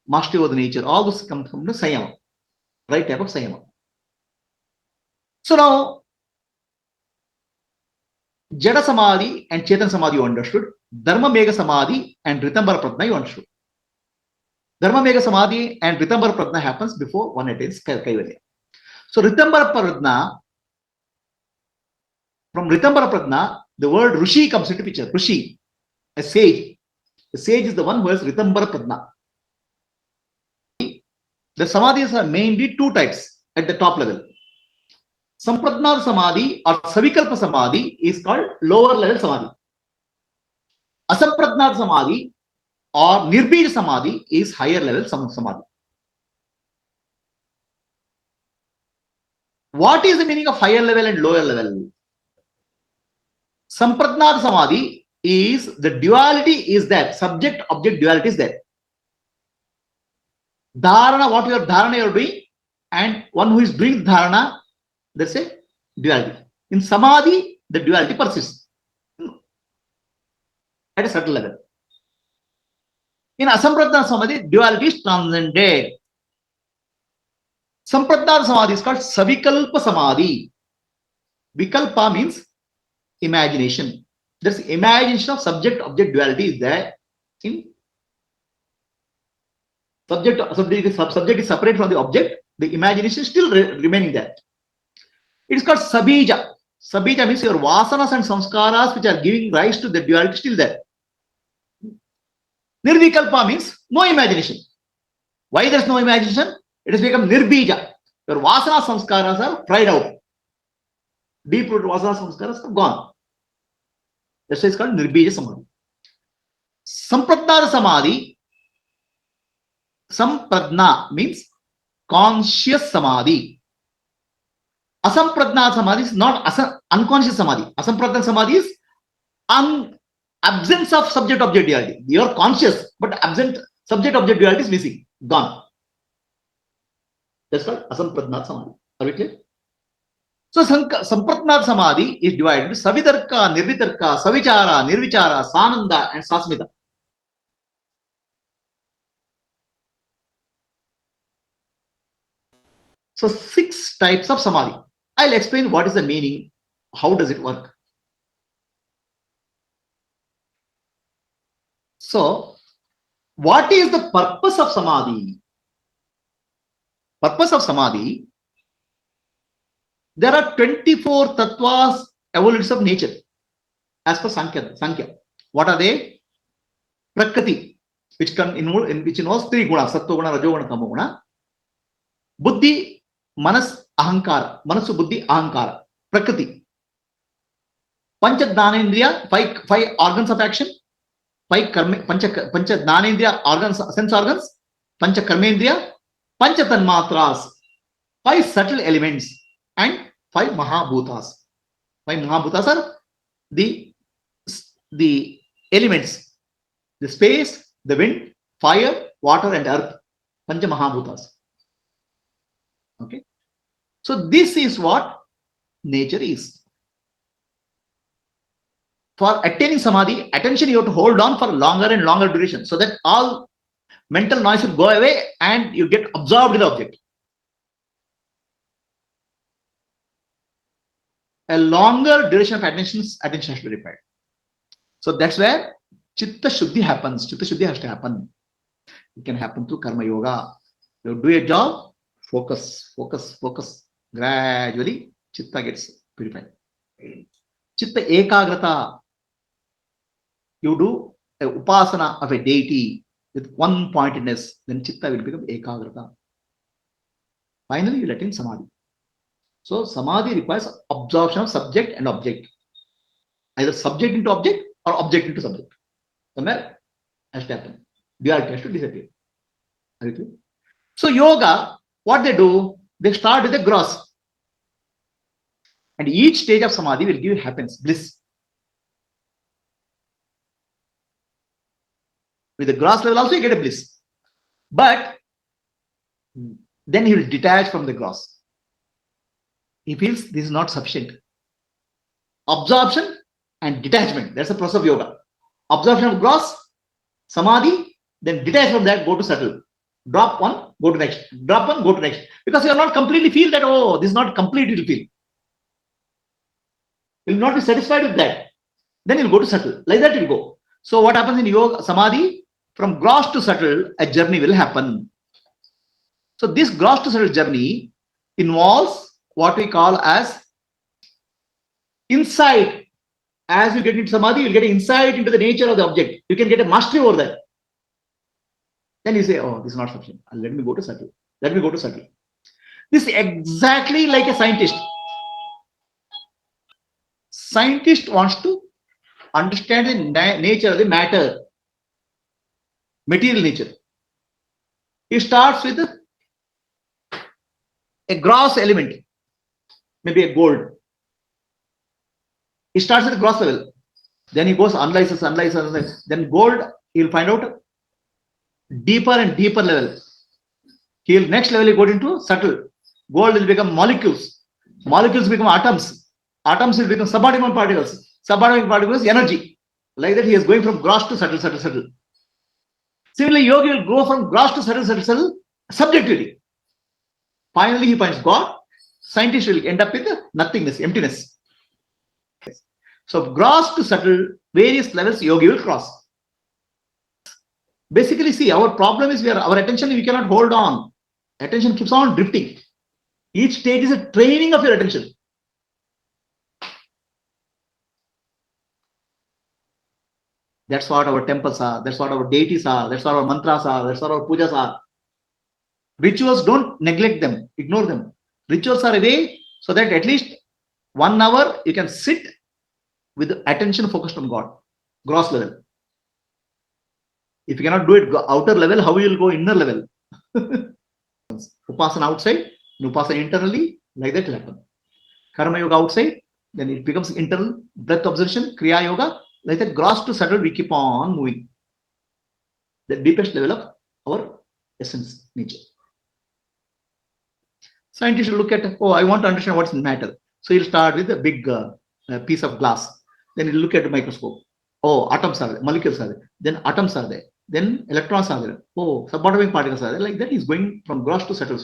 mastery over the nature, all those come from the Sayama, right type of Sayama. So now, Jada Samadhi and Chetan Samadhi you understood. Dharma Mega Samadhi and Ritambara Pradna you understood. Dharma Mega Samadhi and Ritambara Pradna happens before one attains Kaivalya. So Ritambara Pradna, from Ritambara Pradna, the word Rishi comes into picture. Rishi, a sage. The sage is the one who has Ritambara Pradna. The Samadhis are mainly two types at the top level. Sampradna Samadhi or Savikalpa Samadhi is called lower level Samadhi. Asampradna Samadhi or Nirbij Samadhi is higher level Samadhi. What is the meaning of higher level and lower level? Sampradna Samadhi is the duality is there, subject object duality is there. Dharana, what your dharana you are doing, and one who is doing dharana, that's a duality. In Samadhi, the duality persists at a certain level. In Asampradna Samadhi, duality is transcended. Sampradna Samadhi is called Savikalpa Samadhi. Vikalpa means imagination. There's imagination of subject object duality is there. In subject is separate from the object, the imagination is still remaining there. It is called Sabija. Sabija means your vasanas and samskaras which are giving rise to the duality still there. Nirvikalpa means no imagination. Why there is no imagination? It has become Nirbija. Your vasana samskaras are fried out. Deep rooted vasana samskaras are gone. That's why it's called Nirbija Samadhi. Sampradna Samadhi. Sampradna means conscious Samadhi. Asampradna Samadhi is not unconscious Samadhi. Asampradna Samadhi is absence of subject object duality. You are conscious, but absent subject object duality is missing, gone. That's called Asampradna Samadhi. Are we clear? So Sampradna Samadhi is divided into Savitarka, Nirvitarka, Savichara, Nirvichara, Sananda, and Sasmita. So 6 types of Samadhi. I'll explain what is the meaning, how does it work. So, what is the purpose of Samadhi? Purpose of Samadhi, there are 24 tattvas, evolutions of nature, as per Sankhya. What are they? Prakriti, which involves 3 gunas, Sattva Guna, Rajo Guna, Tamo Guna. Buddhi, Manas, Ahankara. Manasu, Buddhi, Ahankara. Prakriti. Pancha Dhanendriya, 5 organs of action. 5 Pancha Dhanendriya organs, sense organs. Pancha Karmendriya. Pancha Tanmatras. 5 subtle elements. And 5 Mahabhutas. 5 Mahabhutas are the elements. The space, the wind, fire, water, and earth. Pancha Mahabhutas. Okay. So this is what nature is. For attaining Samadhi, attention you have to hold on for longer and longer duration so that all mental noise will go away and you get absorbed in the object. A longer duration of attention has to be required. So that's where Chitta Shuddhi happens. Chitta Shuddhi has to happen. It can happen through Karma Yoga. You do a job, focus, focus, focus. Gradually, Chitta gets purified. Chitta Ekagrata. You do a upasana of a deity with one pointedness, then Chitta will become Ekagrata. Finally, you let in Samadhi. So, Samadhi requires absorption of subject and object. Either subject into object or object into subject. Somewhere has to happen. Duality has to disappear. Are you clear? So, yoga, what they do, they start with the gross. And each stage of Samadhi will give you happiness, bliss. With the gross level also you get a bliss. But then he will detach from the gross. He feels this is not sufficient. Absorption and detachment. That's the process of yoga. Absorption of gross, Samadhi, then detach from that, go to subtle. Drop one, go to next. Drop one, go to next. Because you are not completely feel that, oh, this is not complete, you will feel. You will not be satisfied with that. Then you'll go to subtle. Like that you'll go. So what happens in yoga, Samadhi? From gross to subtle, a journey will happen. So this gross to subtle journey involves what we call as insight. As you get into Samadhi, you'll get insight into the nature of the object. You can get a mastery over that. Then you say, oh, this is not sufficient. Let me go to subtle. Let me go to subtle. This is exactly like a scientist. Scientist wants to understand the nature of the matter, material nature. He starts with a gross element, maybe a gold. He starts at the gross level. Then he goes analyzes. Then gold, he'll find out deeper and deeper level. He'll next level he go into subtle. Gold will become molecules. Molecules become atoms. Atoms will become subatomic particles. Subatomic particles, energy. Like that, he is going from gross to subtle. Similarly, yogi will go from gross to subtle, subjectivity. Finally, he finds God. Scientists will end up with nothingness, emptiness. So, gross to subtle, various levels yogi will cross. Basically, see, our problem is our attention, we cannot hold on. Attention keeps on drifting. Each stage is a training of your attention. That's what our temples are. That's what our deities are. That's what our mantras are. That's what our pujas are. Rituals, don't neglect them. Ignore them. Rituals are a way so that at least 1 hour you can sit with attention focused on God. Gross level. If you cannot do it outer level, how you will go inner level? Upasana outside, Upasana internally, like that will happen. Karma yoga outside, then it becomes internal, breath observation, Kriya yoga, like that gross to subtle, we keep on moving. The deepest level of our essence, nature. Scientists will look at, oh, I want to understand what's matter. So he'll start with a big piece of glass. Then he'll look at the microscope. Oh, atoms are there, molecules are there. Then atoms are there. Then electrons are there. Oh, subatomic particles are there. Like that, he's going from gross to subtle,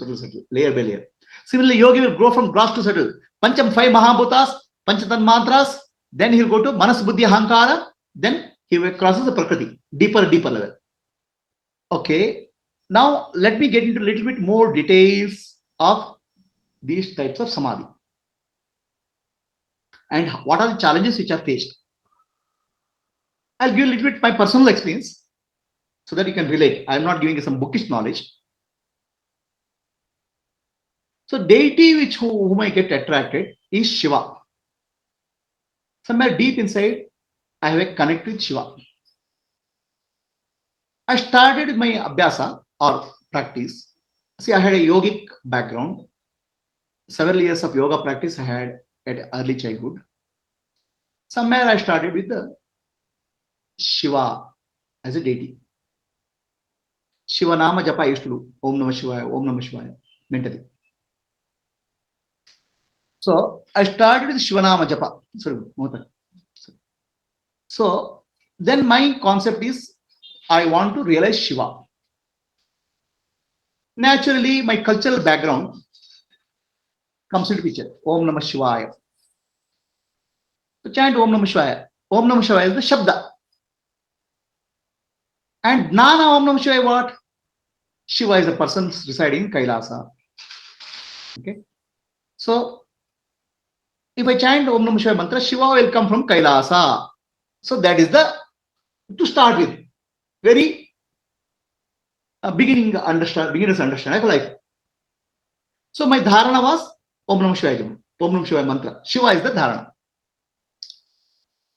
layer by layer. Similarly, yogi will grow from gross to subtle. Pancham 5 Mahabhutas, Panchatan mantras. Then he'll go to Manas Buddhi Hankara. Then he will crosses the Prakriti, deeper level. Okay. Now let me get into a little bit more details of these types of Samadhi. And what are the challenges which are faced? I'll give a little bit my personal experience so that you can relate. I'm not giving you some bookish knowledge. So deity whom I get attracted is Shiva. Somewhere deep inside, I have a connect with Shiva. I started my abhyasa or practice. See, I had a yogic background. Several years of yoga practice I had at early childhood. Somewhere I started with the Shiva as a deity. Shiva Nama Japa I used to do. Om Namah Shivaya, mentally. So I started with Shiva Nama Japa. So then my concept is I want to realize Shiva. Naturally, my cultural background comes into picture. Om Namah Shivaya. So chant Om Namah Shivaya. Om Namah Shivaya is the Shabda. And Jnana Om Namah Shivaya what? Shiva is a person residing in Kailasa. Okay. So if I chant Om Namah Shivaya mantra, Shiva will come from Kailasa. So that is the, to start with, very beginner's understanding of life. So my dharana was Om Namah Shivaya, Om Namah Shivaya mantra. Shiva is the dharana.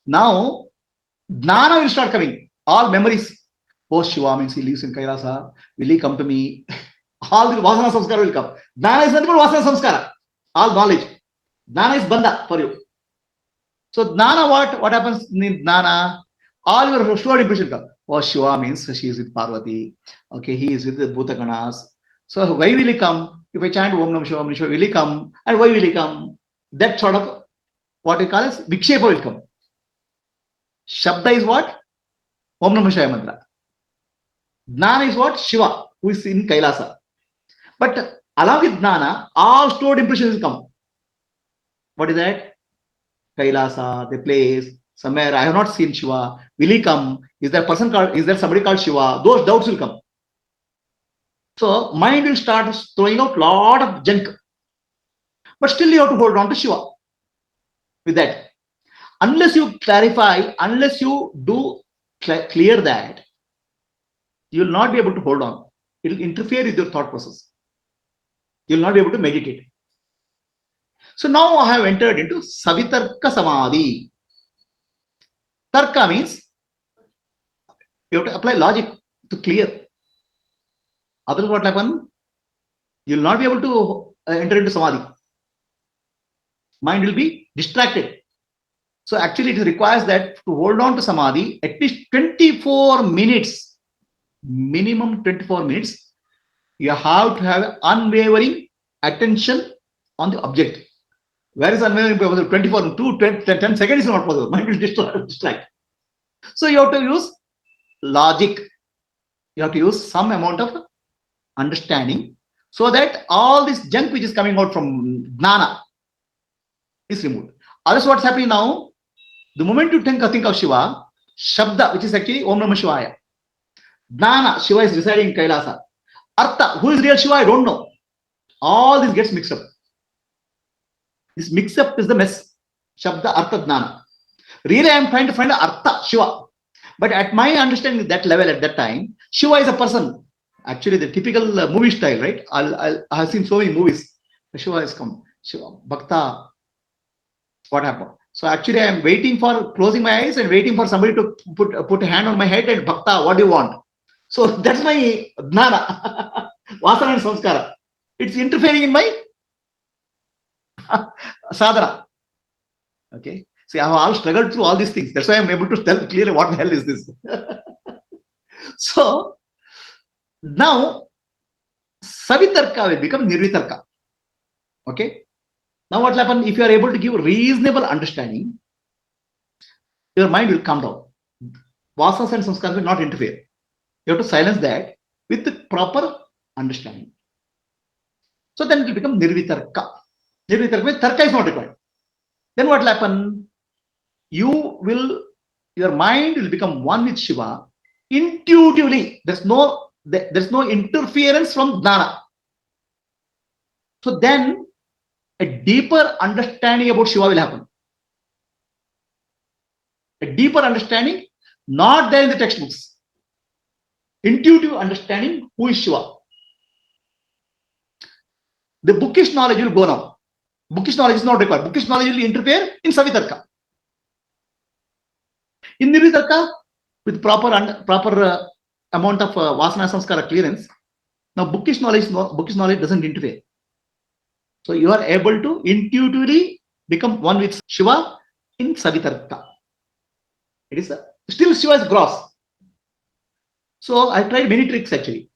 Now Jnana will start coming. All memories. Oh, Shiva means he lives in Kailasa. Will he come to me? All the Vasana Samskara will come. Jnana is nothing but Vasana Samskara. All knowledge. Jnana is Bandha for you. So Jnana, what happens in Jnana? All your stored impression come. Oh, Shiva means she is with Parvati. Okay, he is with the Bhutaganas. So why will he come? If I chant Om Namah Shiva, Om Namah Shiva, will he come? And why will he come? That sort of, what we call as Vikshepa will come. Shabda is what? Om Namah Shivaya mantra. Jnana is what? Shiva, who is in Kailasa. But along with Jnana, all stored impressions will come. What is that? Kailasa, the place, somewhere I have not seen Shiva. Will he come? Is there somebody called Shiva? Those doubts will come. So mind will start throwing out lot of junk. But still you have to hold on to Shiva with that. Unless you clarify, unless you do clear that, you will not be able to hold on. It will interfere with your thought process. You will not be able to meditate. So now I have entered into Savitarka Samadhi. Tarka means you have to apply logic to clear. Otherwise what will happen? You will not be able to enter into Samadhi. Mind will be distracted. So actually it requires that to hold on to Samadhi at least 24 minutes, minimum 24 minutes, you have to have unwavering attention on the object. Where is unwavering? 24, 10 seconds is not possible. Mind will distract. So you have to use logic. You have to use some amount of understanding so that all this junk which is coming out from Jnana is removed. Otherwise what's happening now? The moment you think of Shiva, Shabda, which is actually Om Namah Shivaya. Jnana, Shiva is residing in Kailasa. Artha, who is real Shiva? I don't know. All this gets mixed up. This mix up is the mess. Shabda, Artha, Jnana. Really, I am trying to find the Artha, Shiva. But at my understanding, that level at that time, Shiva is a person. Actually, the typical movie style, right? I have seen so many movies. Shiva has come. Shiva, Bhakta. What happened? So actually, I am waiting for closing my eyes and waiting for somebody to put a hand on my head and Bhakta, what do you want? So that's my Jnana, Vasana and Samskara. It's interfering in my sadhana. Okay. See, I have all struggled through all these things. That's why I'm able to tell clearly what the hell is this. So now Savitarka will become Nirvitarka. Okay. Now what will happen? If you are able to give reasonable understanding, your mind will calm down. Vasanas and samskaras will not interfere. You have to silence that with the proper understanding. So then it will become Nirvitarka. Nirvitarka means Tarka is not required. Then what will happen? Your mind will become one with Shiva intuitively. There's no interference from Jnana. So then a deeper understanding about Shiva will happen. A deeper understanding, not there in the textbooks. Intuitive understanding who is Shiva. The bookish knowledge will go now. Bookish knowledge is not required. Bookish knowledge will interfere in Savitarka. In Nirvitarka, with proper amount of Vasana Samskara clearance, now bookish knowledge doesn't interfere. So you are able to intuitively become one with Shiva in Savitarka. It is still Shiva is gross. So I tried many tricks actually.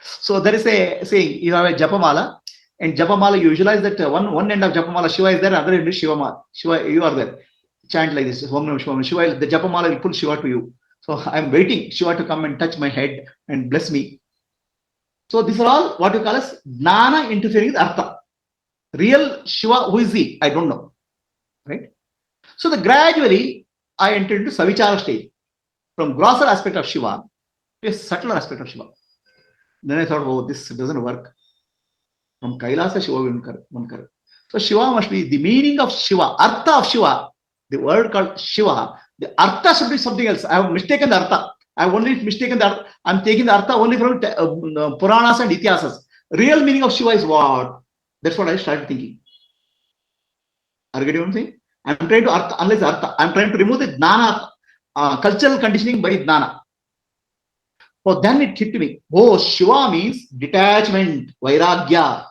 So there is a saying, you have a Japamala, and Japamala, you visualize that one end of Japamala, Shiva is there, other end is Shiva, you are there. Chant like this, Om Namah Shiva, Shiva, the Japamala will pull Shiva to you. So I am waiting Shiva to come and touch my head and bless me. So these are all what you call as Jnana interfering with Artha. Real Shiva, who is he? I don't know. Right? So gradually I entered into Savichara stage. from grosser aspect of Shiva to a subtler aspect of Shiva. Then I thought, oh, this doesn't work. From Kailasa Shiva Vankar. So Shiva must be the meaning of Shiva, Artha of Shiva. The word called Shiva, the Artha should be something else. I have mistaken the Artha. I have only mistaken the Artha. I am taking the Artha only from Puranas and Ityasas. Real meaning of Shiva is what? That's what I started thinking. Are you getting what I'm saying? I am trying to analyze Artha. I am trying to remove the Jnana, cultural conditioning by Jnana. So then it hit me. Oh, Shiva means detachment, Vairagya.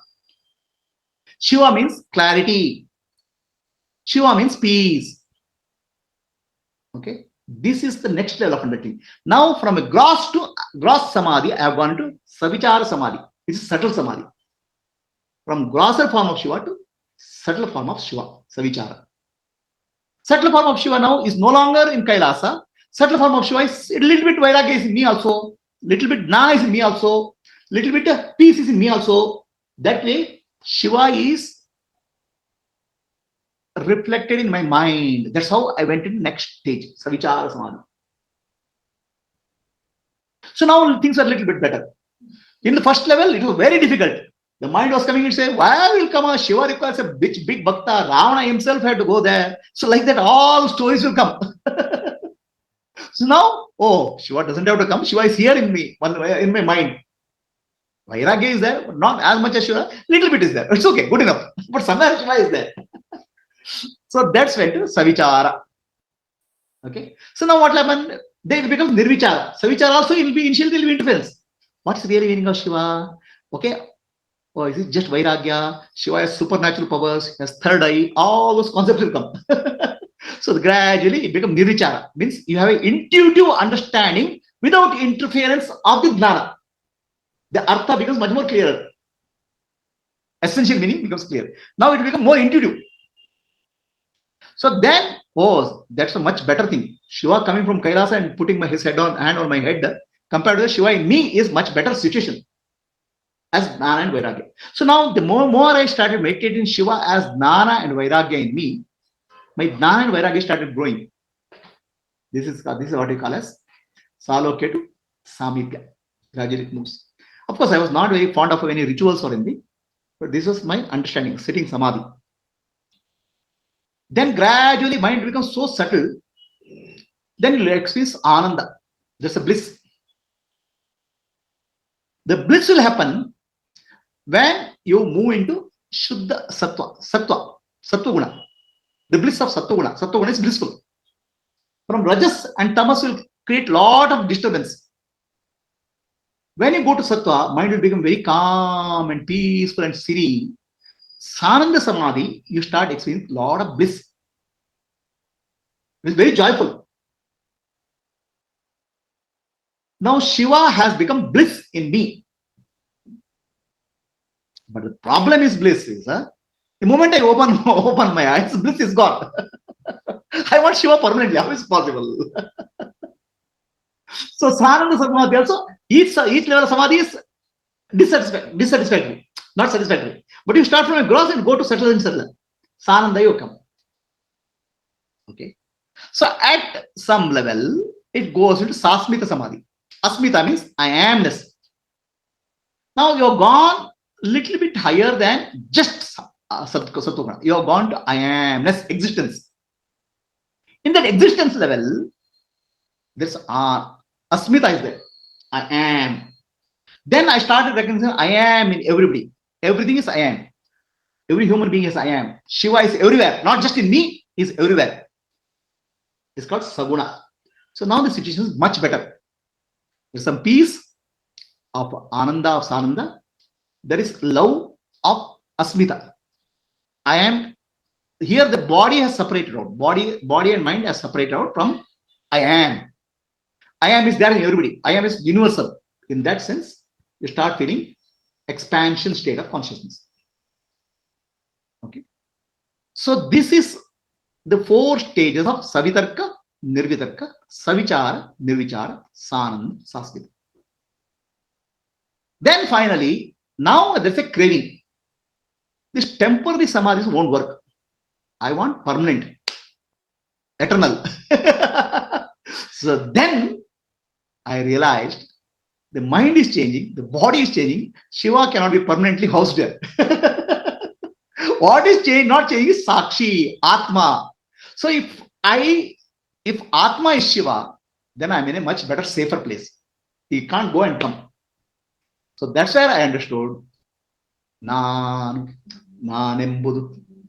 Shiva means clarity. Shiva means peace. Okay. This is the next level of understanding. Now, from a gross Samadhi, I have gone to Savichara Samadhi. It's subtle Samadhi. From grosser form of Shiva to subtle form of Shiva, Savichara. Subtle form of Shiva now is no longer in Kailasa. Subtle form of Shiva is a little bit Vairagya is in me also. Little bit Jnana is in me also. Little bit peace is in me also. That way, Shiva is reflected in my mind. That's how I went to the next stage, Savichara Samadhi. So now things are a little bit better. In the first level, it was very difficult. The mind was coming and saying, why will come a Shiva requires a big bhakta? Ravana himself had to go there. So like that, all stories will come. So now, oh, Shiva doesn't have to come. Shiva is here in me, in my mind. Vairagya is there, but not as much as Shiva. Little bit is there. It's okay, good enough. But somewhere Shiva is there. So that's went to Savichara. Okay. So now what happened? Then it becomes Nirvichara. Savichara also it will be initially there will be interference. What's the real meaning of Shiva? Okay. Or is it just Vairagya? Shiva has supernatural powers, has third eye, all those concepts will come. So gradually it becomes Nirvichara. Means you have an intuitive understanding without interference of the Jnana. The Artha becomes much more clearer. Essential meaning becomes clear. Now it becomes more intuitive. So then, oh, that's a much better thing. Shiva coming from Kailasa and putting his hand on my head compared to the Shiva in me is much better situation as Jnana and Vairagya. So now the more I started meditating Shiva as Jnana and Vairagya in me, my Jnana and Vairagya started growing. This is what we call as Salokya to Samidya. Gradually it moves. Of course, I was not very fond of any rituals or anything, but this was my understanding, sitting Samadhi. Then gradually mind becomes so subtle, then you experience Ananda. There's a bliss. The bliss will happen when you move into Shuddha Sattva Guna. The bliss of Sattva Guna. Sattva Guna is blissful. From Rajas and Tamas will create a lot of disturbance. When you go to Sattva, mind will become very calm and peaceful and serene. Sananda Samadhi, you start experiencing a lot of bliss. It's very joyful. Now Shiva has become bliss in me. But the problem is bliss is, the moment I open my eyes, bliss is gone. I want Shiva permanently. How is it possible? So Sananda Samadhi also, each level of Samadhi is dissatisfactory, not satisfactory. But you start from a gross and go to subtle and subtle. Sananda you come. Okay. So at some level, it goes into Sasmita Samadhi. Asmita means I amness. Now you have gone little bit higher than just Sattva. You have gone to I amness, existence. In that existence level, there's Asmita is there. I am. Then I started recognizing I am in everybody. Everything is I am. Every human being is I am. Shiva is everywhere, not just in me, he is everywhere. It's called Saguna. So now the situation is much better. There's some peace of Ananda, of Sananda. There is love of Asmita. I am. Here the body has separated out. Body and mind has separated out from I am. I am is there in everybody. I am is universal. In that sense, you start feeling expansion state of consciousness. Okay. So this is the 4 stages of Savitarka, Nirvitarka, Savichara, Nirvichara, Sananda, Sasmita. Then finally, now there's a craving. This temporary samadhis won't work. I want permanent, eternal. So then I realized the mind is changing, the body is changing. Shiva cannot be permanently housed there. What is change? Not changing is Sakshi, Atma. So if Atma is Shiva, then I'm in a much better, safer place. He can't go and come. So that's where I understood. Nanembudu,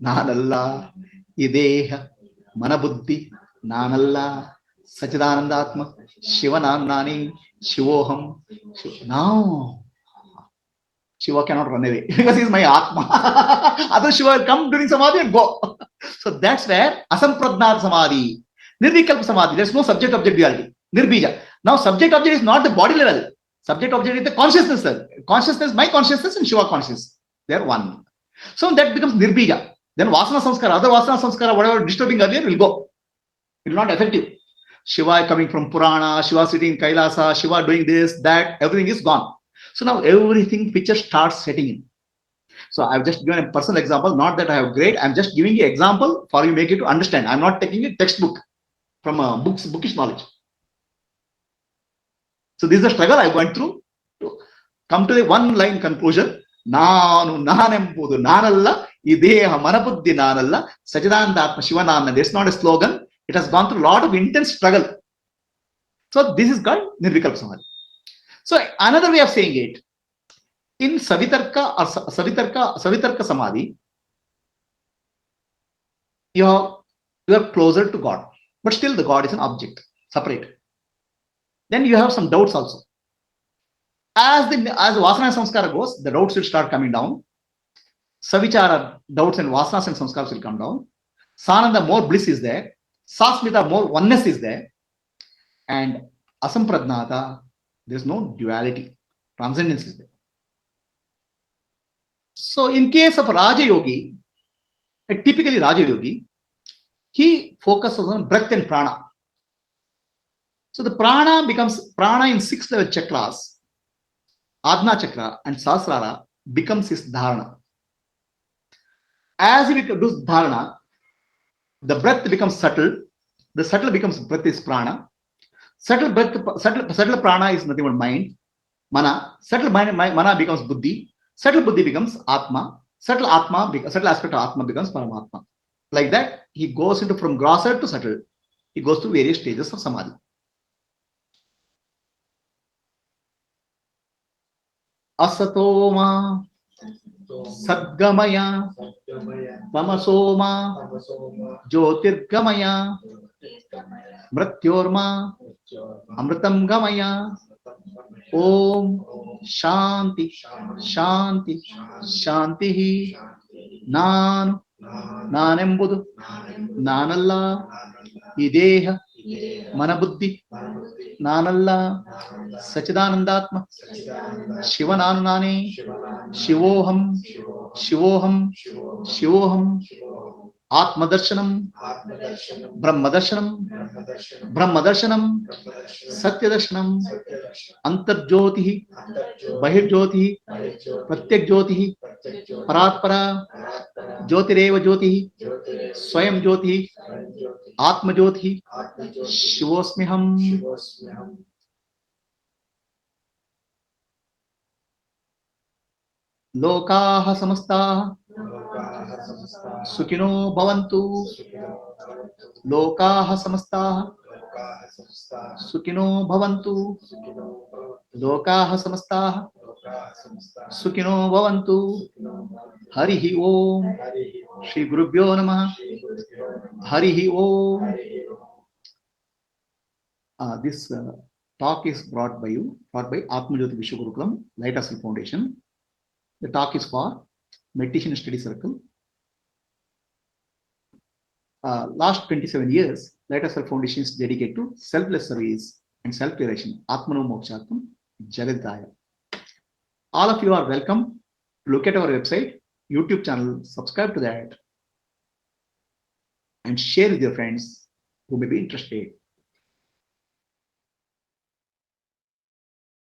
Nanalla, Ideha, Manabuddhi, Nanalla, Sachidanandatma, Shivanamnani, Shivoham. Now, Shiva cannot run away because he's my Atma. Other Shiva will come during Samadhi and go. So that's where Asampradnat Samadhi, Nirvikalpa Samadhi, there's no subject-object duality. Nirbija. Now, subject-object is not the body level. Subject-object is the consciousness. Consciousness, my consciousness and Shiva consciousness. They're one. So that becomes Nirbija. Then Vasana Samskara, other Vasana Samskara, whatever disturbing earlier will go. It will not effective. Shiva coming from Purana, Shiva sitting in Kailasa, Shiva doing this, that, everything is gone. So now everything picture starts setting in. So I've just given a personal example, not that I have great, I'm just giving you an example for you make it to understand. I'm not taking a textbook from bookish knowledge. So this is the struggle I went through to come to the one line conclusion. Nanu nanempudu nanalla ideha manabuddhi nanalla sachidanandatma shivanamna. That's not a slogan. It has gone through a lot of intense struggle. So this is called Nirvikalpa Samadhi. So another way of saying it, in Savitarka or Savitarka Samadhi, you are closer to God, but still the God is an object, separate. Then you have some doubts also. As Vasana and Samskara goes, the doubts will start coming down. Savichara, doubts and Vasanas and Samskaras will come down. Sananda, more bliss is there. Sasmita, more oneness is there. And Asampradnata, there's no duality. Transcendence is there. So in case of Raja Yogi, typically Raja Yogi, he focuses on breath and prana. So the prana becomes prana in 6 level chakras. Adna chakra and Sahasrara becomes his dharana. As he does dharana, the breath becomes subtle. The subtle becomes breath is prana. Subtle prana is nothing but mind. Mana. Subtle mana becomes buddhi. Subtle buddhi becomes atma. Subtle aspect of atma becomes paramatma. Like that, he goes into from grosser to subtle. He goes through various stages of samadhi. Asatoma Sadgamaya Tamasoma Jyotirgamaya Mrityorma Amritam Gamaya Om Shanti Shanti Shanti Nanembudu Nanalla Ideha Manabuddhi Nanalla Sachidanandatma Shivananani Shivoham Shivoham Shivoham Atmadarshanam Brahmadarshanam Brahmadarshanam Satyadarshanam Antarjyoti Bahirjyoti Pratyak Jyoti Paratpara Jyotireva Jyoti Swayam Jyoti Atma Jyoti Shivosmiham. Lokaha samasta Sukino Bhavantu. Lokaha samasta Sukino Bhavantu. Lokaha samasta Sukino Bhavantu. Harihi Om. Shri Gurubhyo Namaha. Harihi Om. This talk is brought by Atma Jyoti Vishwa Gurukulam, Light Asal Foundation. The talk is for Meditation Study Circle. Last 27 years, Light Asal Foundation is dedicated to selfless service and self-realization. Atmano Mokshartham, Jagat Hitayacha. All of you are welcome to look at our website, YouTube channel, subscribe to that, and share with your friends who may be interested.